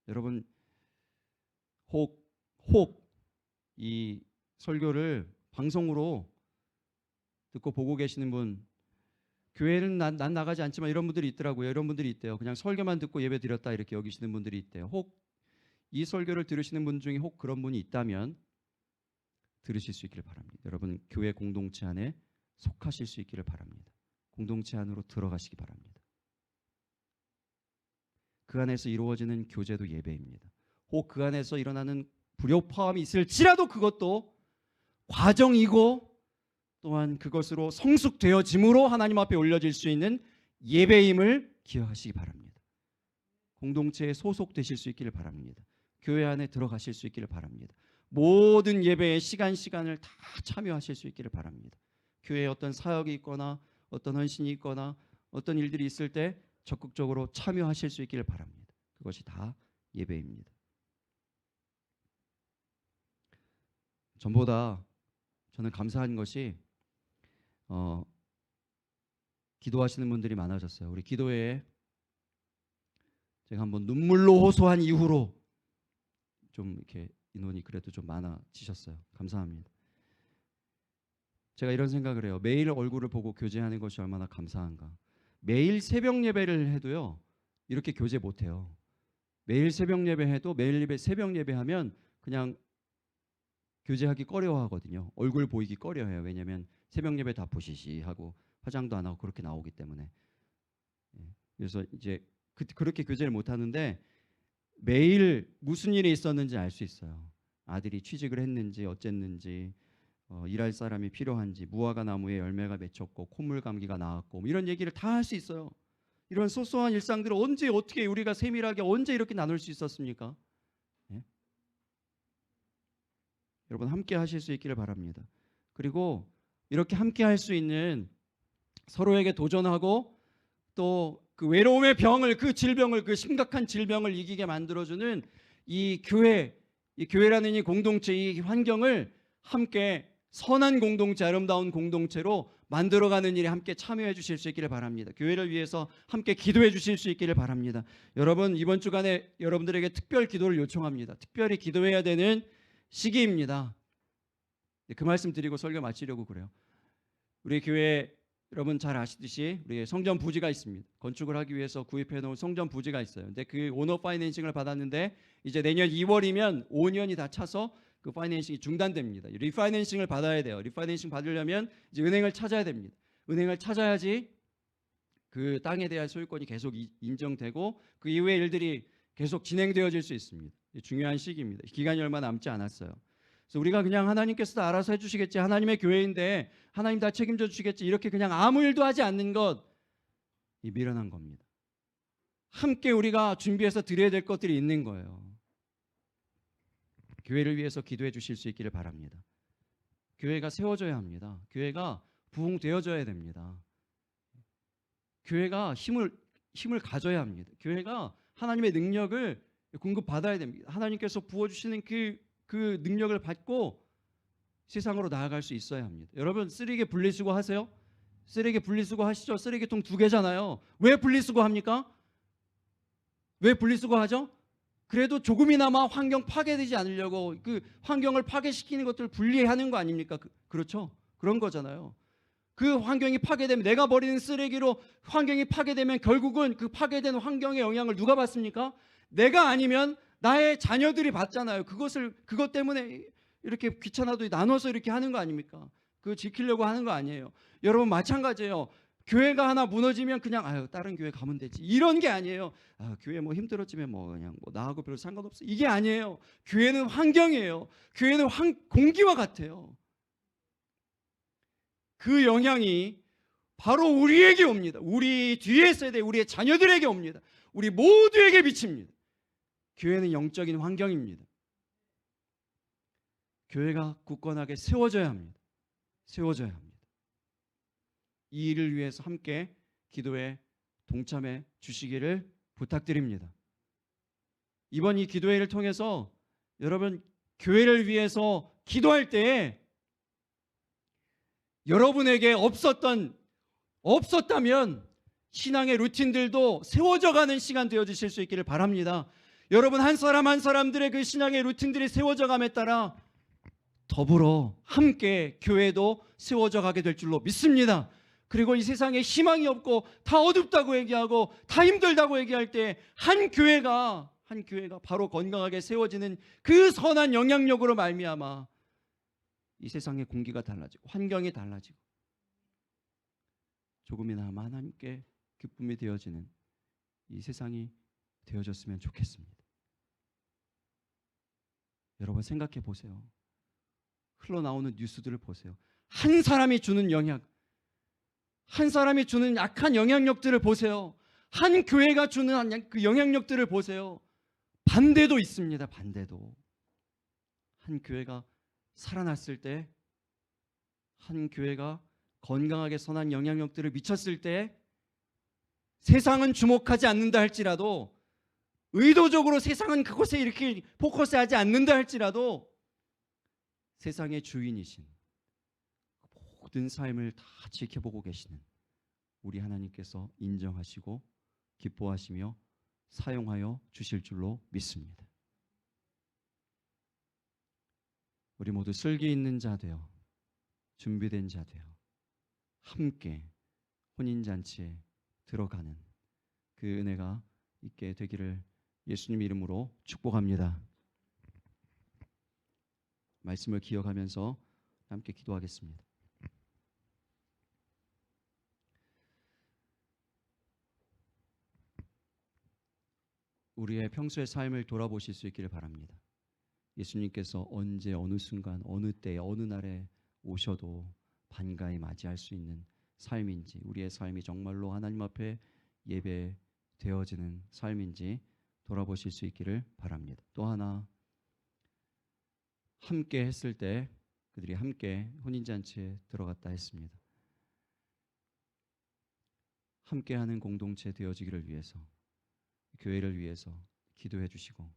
여러분, 혹 이 설교를 방송으로 듣고 보고 계시는 분, 교회는 난 나가지 않지만 이런 분들이 있더라고요. 이런 분들이 있대요. 그냥 설교만 듣고 예배 드렸다 이렇게 여기시는 분들이 있대요. 혹 이 설교를 들으시는 분 중에 혹 그런 분이 있다면 들으실 수 있기를 바랍니다. 여러분, 교회 공동체 안에 속하실 수 있기를 바랍니다. 공동체 안으로 들어가시기 바랍니다. 그 안에서 이루어지는 교제도 예배입니다. 혹 그 안에서 일어나는 불협화음이 있을지라도 그것도 과정이고 또한 그것으로 성숙되어짐으로 하나님 앞에 올려질 수 있는 예배임을 기억하시기 바랍니다. 공동체에 소속되실 수 있기를 바랍니다. 교회 안에 들어가실 수 있기를 바랍니다. 모든 예배에 시간을 다 참여하실 수 있기를 바랍니다. 교회에 어떤 사역이 있거나 어떤 헌신이 있거나 어떤 일들이 있을 때 적극적으로 참여하실 수 있기를 바랍니다. 그것이 다 예배입니다. 전보다 저는 감사한 것이 기도하시는 분들이 많아졌어요. 우리 기도회에 제가 한번 눈물로 호소한 이후로 좀 이렇게 인원이 그래도 좀 많아지셨어요. 감사합니다. 제가 이런 생각을 해요. 매일 얼굴을 보고 교제하는 것이 얼마나 감사한가. 매일 새벽 예배를 해도요, 이렇게 교제 못해요. 매일 새벽 예배 해도 매일 새벽 예배하면 그냥 교제하기 꺼려하거든요. 얼굴 보이기 꺼려해요. 왜냐하면 새벽 예배 다 보시시 하고 화장도 안 하고 그렇게 나오기 때문에. 그래서 이제 그렇게 교제를 못 하는데 매일 무슨 일이 있었는지 알 수 있어요. 아들이 취직을 했는지 어쨌는지, 일할 사람이 필요한지, 무화과 나무에 열매가 맺혔고 콧물 감기가 나았고 뭐 이런 얘기를 다 할 수 있어요. 이런 소소한 일상들을 언제 어떻게 우리가 세밀하게 언제 이렇게 나눌 수 있었습니까? 예? 여러분, 함께 하실 수 있기를 바랍니다. 그리고 이렇게 함께 할 수 있는, 서로에게 도전하고 또 그 외로움의 병을, 그 질병을, 그 심각한 질병을 이기게 만들어주는 이 교회, 이 교회라는 이 공동체, 이 환경을 함께 선한 공동체, 아름다운 공동체로 만들어가는 일에 함께 참여해 주실 수 있기를 바랍니다. 교회를 위해서 함께 기도해 주실 수 있기를 바랍니다. 여러분, 이번 주간에 여러분들에게 특별 기도를 요청합니다. 특별히 기도해야 되는 시기입니다. 그 말씀 드리고 설교 마치려고 그래요. 우리 교회 여러분 잘 아시듯이 우리 성전 부지가 있습니다. 건축을 하기 위해서 구입해 놓은 성전 부지가 있어요. 근데 그 오너 파이낸싱을 받았는데 이제 내년 2월이면 5년이 다 차서 그 파이낸싱이 중단됩니다. 리파이낸싱을 받아야 돼요. 리파이낸싱 받으려면 이제 은행을 찾아야 됩니다. 은행을 찾아야지 그 땅에 대한 소유권이 계속 인정되고 그 이후의 일들이 계속 진행되어질 수 있습니다. 중요한 시기입니다. 기간이 얼마 남지 않았어요. 그래서 우리가 그냥 하나님께서 다 알아서 해주시겠지, 하나님의 교회인데 하나님 다 책임져 주시겠지, 이렇게 그냥 아무 일도 하지 않는 것, 이 미련한 겁니다. 함께 우리가 준비해서 드려야 될 것들이 있는 거예요. 교회를 위해서 기도해 주실 수 있기를 바랍니다. 교회가 세워져야 합니다. 교회가 부흥되어져야 됩니다. 교회가 힘을 가져야 합니다. 교회가 하나님의 능력을 공급받아야 됩니다. 하나님께서 부어주시는 그 능력을 받고 세상으로 나아갈 수 있어야 합니다. 여러분, 쓰레기 분리수거 하세요? 쓰레기 분리수거 하시죠? 쓰레기통 2개잖아요. 왜 분리수거 합니까? 왜 분리수거 하죠? 그래도 조금이나마 환경 파괴되지 않으려고, 그 환경을 파괴시키는 것들을 분리하는 거 아닙니까? 그렇죠? 그런 거잖아요. 그 환경이 파괴되면, 내가 버리는 쓰레기로 환경이 파괴되면 결국은 그 파괴된 환경의 영향을 누가 받습니까? 내가 아니면 나의 자녀들이 받잖아요. 그것 때문에 이렇게 귀찮아도 나눠서 이렇게 하는 거 아닙니까? 그거 지키려고 하는 거 아니에요. 여러분, 마찬가지예요. 교회가 하나 무너지면 그냥 다른 교회 가면 되지, 이런 게 아니에요. 교회 뭐 힘들어지면 그냥 나하고 별로 상관없어, 이게 아니에요. 교회는 환경이에요. 교회는 공기와 같아요. 그 영향이 바로 우리에게 옵니다. 우리 뒤에 세대, 우리의 자녀들에게 옵니다. 우리 모두에게 미칩니다. 교회는 영적인 환경입니다. 교회가 굳건하게 세워져야 합니다. 세워져야 합니다. 이 일을 위해서 함께 기도에 동참해 주시기를 부탁드립니다. 이번 이 기도회를 통해서 여러분 교회를 위해서 기도할 때에 여러분에게 없었다면 신앙의 루틴들도 세워져가는 시간 되어주실 수 있기를 바랍니다. 여러분 한 사람 한 사람들의 그 신앙의 루틴들이 세워져감에 따라 더불어 함께 교회도 세워져 가게 될 줄로 믿습니다. 그리고 이 세상에 희망이 없고 다 어둡다고 얘기하고 다 힘들다고 얘기할 때 한 교회가 바로 건강하게 세워지는 그 선한 영향력으로 말미암아 이 세상의 공기가 달라지고 환경이 달라지고 조금이나마 하나님께 기쁨이 되어지는 이 세상이 되어졌으면 좋겠습니다. 여러분 생각해 보세요. 흘러나오는 뉴스들을 보세요. 한 사람이 주는 영향, 한 사람이 주는 약한 영향력들을 보세요. 한 교회가 주는 그 영향력들을 보세요. 반대도 있습니다. 반대도. 한 교회가 살아났을 때, 한 교회가 건강하게 선한 영향력들을 미쳤을 때 세상은 주목하지 않는다 할지라도, 의도적으로 세상은 그곳에 이렇게 포커스하지 않는다 할지라도 세상의 주인이신, 모든 삶을 다 지켜보고 계시는 우리 하나님께서 인정하시고 기뻐하시며 사용하여 주실 줄로 믿습니다. 우리 모두 슬기 있는 자 되어 준비된 자 되어 함께 혼인잔치에 들어가는 그 은혜가 있게 되기를 예수님 이름으로 축복합니다. 말씀을 기억하면서 함께 기도하겠습니다. 우리의 평소의 삶을 돌아보실 수 있기를 바랍니다. 예수님께서 언제 어느 순간 어느 때에 어느 날에 오셔도 반가이 맞이할 수 있는 삶인지, 우리의 삶이 정말로 하나님 앞에 예배되어지는 삶인지 돌아보실 수 있기를 바랍니다. 또 하나, 함께 했을 때 그들이 함께 혼인잔치에 들어갔다 했습니다. 함께하는 공동체 되어지기를 위해서, 교회를 위해서 기도해 주시고,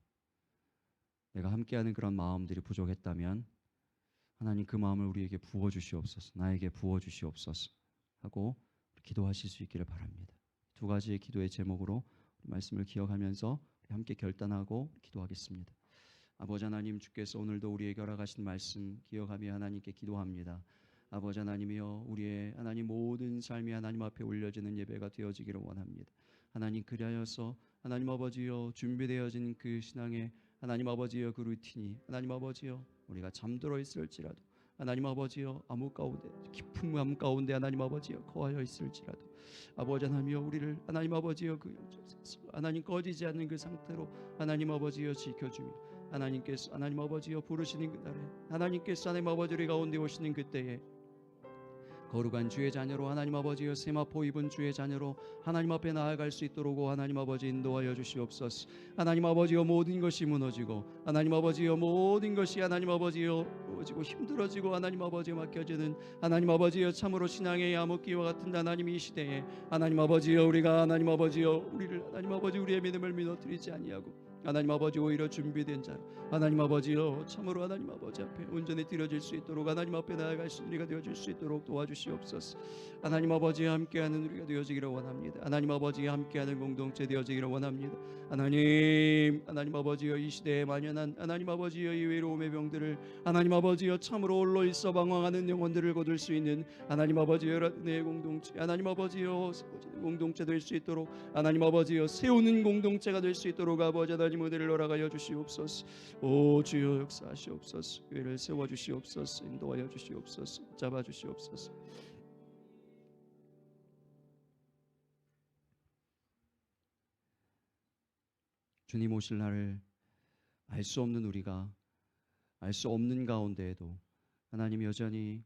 내가 함께하는 그런 마음들이 부족했다면 하나님 그 마음을 우리에게 부어주시옵소서, 나에게 부어주시옵소서 하고 기도하실 수 있기를 바랍니다. 두 가지의 기도의 제목으로 말씀을 기억하면서 함께 결단하고 기도하겠습니다. 아버지 하나님, 주께서 오늘도 우리에게 허락하신 말씀 기억하며 하나님께 기도합니다. 아버지 하나님이여, 우리의 하나님 모든 삶이 하나님 앞에 올려지는 예배가 되어지기를 원합니다. 하나님, 그리하여서 하나님 아버지여 준비되어진 그 신앙의 하나님 아버지여 그 루틴이 하나님 아버지여 우리가 잠들어 있을지라도 하나님 아버지여 암흑 가운데, 깊은 암 가운데 하나님 아버지여 거하여 있을지라도 아버지 하나님이여 우리를 하나님 아버지여 그 하나님 꺼지지 않는 그 상태로 하나님 아버지여 지켜주며, 하나님께서 하나님 아버지여 부르시는 그날에 하나님께서 하나님 아버지 우리 가운데 오시는 그때에 거룩한 주의 자녀로 하나님 아버지여 세마포 입은 주의 자녀로 하나님 앞에 나아갈 수 있도록 하나님 아버지 인도하여 주시옵소서. 하나님 아버지여 모든 것이 무너지고 하나님 아버지여 모든 것이 하나님 아버지여 무너지고 힘들어지고 하나님 아버지여 맡겨지는 하나님 아버지여 참으로 신앙의 암흑기와 같은 하나님 이 시대에 하나님 아버지여 우리가 하나님 아버지여 우리를 하나님 아버지 우리의 믿음을 무너뜨리지 아니하고 하나님 아버지 오히려 준비된 자로 하나님 아버지여 참으로 하나님 아버지 앞에 온전히 드려질 수 있도록 하나님 앞에 나아갈 수 우리가 되어질 수 있도록 도와주시옵소서. 하나님 아버지와 함께하는 우리가 되어지기를 원합니다. 하나님 아버지와 함께하는 공동체 되어지기를 원합니다. 하나님 아버지여 이 시대에 만연한 하나님 아버지여 이 외로움의 병들을 하나님 아버지여 참으로 홀로 있어 방황하는 영혼들을 거둘 수 있는 하나님 아버지여 은혜의 공동체, 하나님 아버지여 세워지는 공동체 될 수 있도록 하나님 아버지여 세우는 공동체가 될 수 있도록 아버지 하나님 은혜를 허락하여 주시옵소서. 오 주여 역사하시옵소서. 교회를 세워주시옵소서. 인도하여 주시옵소서. 잡아주시옵소서. 주님 오실 날을 알 수 없는 우리가 알 수 없는 가운데에도 하나님 여전히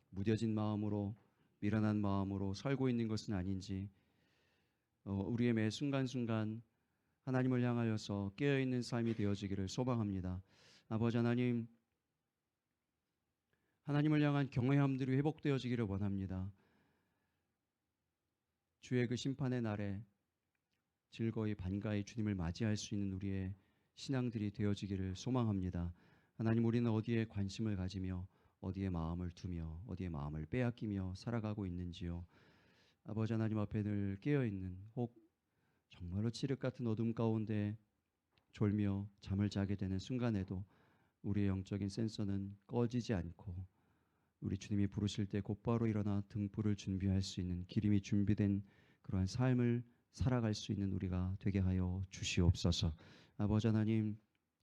무뎌진 마음으로 미련한 마음으로 살고 있는 것은 아닌지 우리의 매 순간순간 하나님을 향하여서 깨어있는 삶이 되어지기를 소망합니다. 아버지 하나님, 하나님을 향한 경외함들이 회복되어지기를 원합니다. 주의 그 심판의 날에 즐거이 반가이 주님을 맞이할 수 있는 우리의 신앙들이 되어지기를 소망합니다. 하나님, 우리는 어디에 관심을 가지며 어디에 마음을 두며 어디에 마음을 빼앗기며 살아가고 있는지요. 아버지 하나님 앞에 늘 깨어있는, 혹 정말로 칠흑 같은 어둠 가운데 졸며 잠을 자게 되는 순간에도 우리의 영적인 센서는 꺼지지 않고 우리 주님이 부르실 때 곧바로 일어나 등불을 준비할 수 있는, 기름이 준비된 그러한 삶을 살아갈 수 있는 우리가 되게 하여 주시옵소서. 아버지 하나님,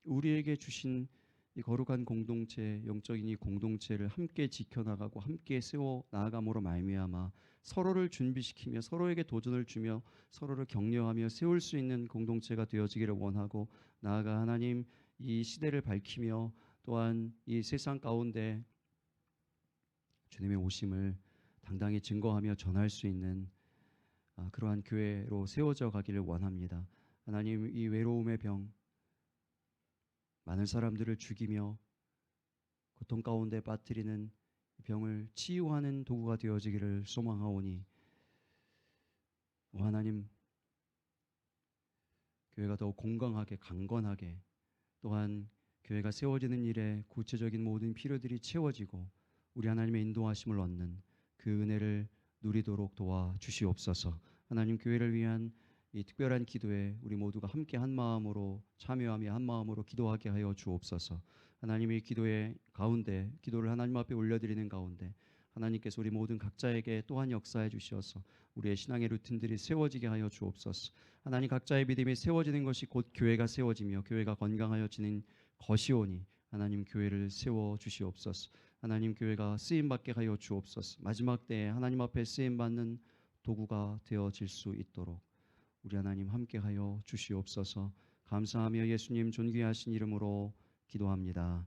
우리에게 주신 이 거룩한 공동체, 영적인 이 공동체를 함께 지켜나가고 함께 세워 나아감으로 말미암아 서로를 준비시키며 서로에게 도전을 주며 서로를 격려하며 세울 수 있는 공동체가 되어지기를 원하고, 나아가 하나님, 이 시대를 밝히며 또한 이 세상 가운데 주님의 오심을 당당히 증거하며 전할 수 있는 그러한 교회로 세워져 가기를 원합니다. 하나님, 이 외로움의 병, 많은 사람들을 죽이며 고통 가운데 빠뜨리는 병을 치유하는 도구가 되어지기를 소망하오니, 하나님, 교회가 더욱 건강하게 강건하게, 또한 교회가 세워지는 일에 구체적인 모든 필요들이 채워지고 우리 하나님의 인도하심을 얻는 그 은혜를 누리도록 도와주시옵소서. 하나님, 교회를 위한 이 특별한 기도에 우리 모두가 함께 한 마음으로 참여하며 한 마음으로 기도하게 하여 주옵소서. 하나님의 기도의 가운데, 기도를 하나님 앞에 올려드리는 가운데 하나님께서 우리 모든 각자에게 또한 역사해 주시어서 우리의 신앙의 루틴들이 세워지게 하여 주옵소서. 하나님, 각자의 믿음이 세워지는 것이 곧 교회가 세워지며 교회가 건강하여지는 것이오니 하나님, 교회를 세워 주시옵소서. 하나님, 교회가 쓰임받게 하여 주옵소서. 마지막 때에 하나님 앞에 쓰임받는 도구가 되어질 수 있도록 우리 하나님 함께 하여 주시옵소서. 감사하며 예수님 존귀하신 이름으로 기도합니다.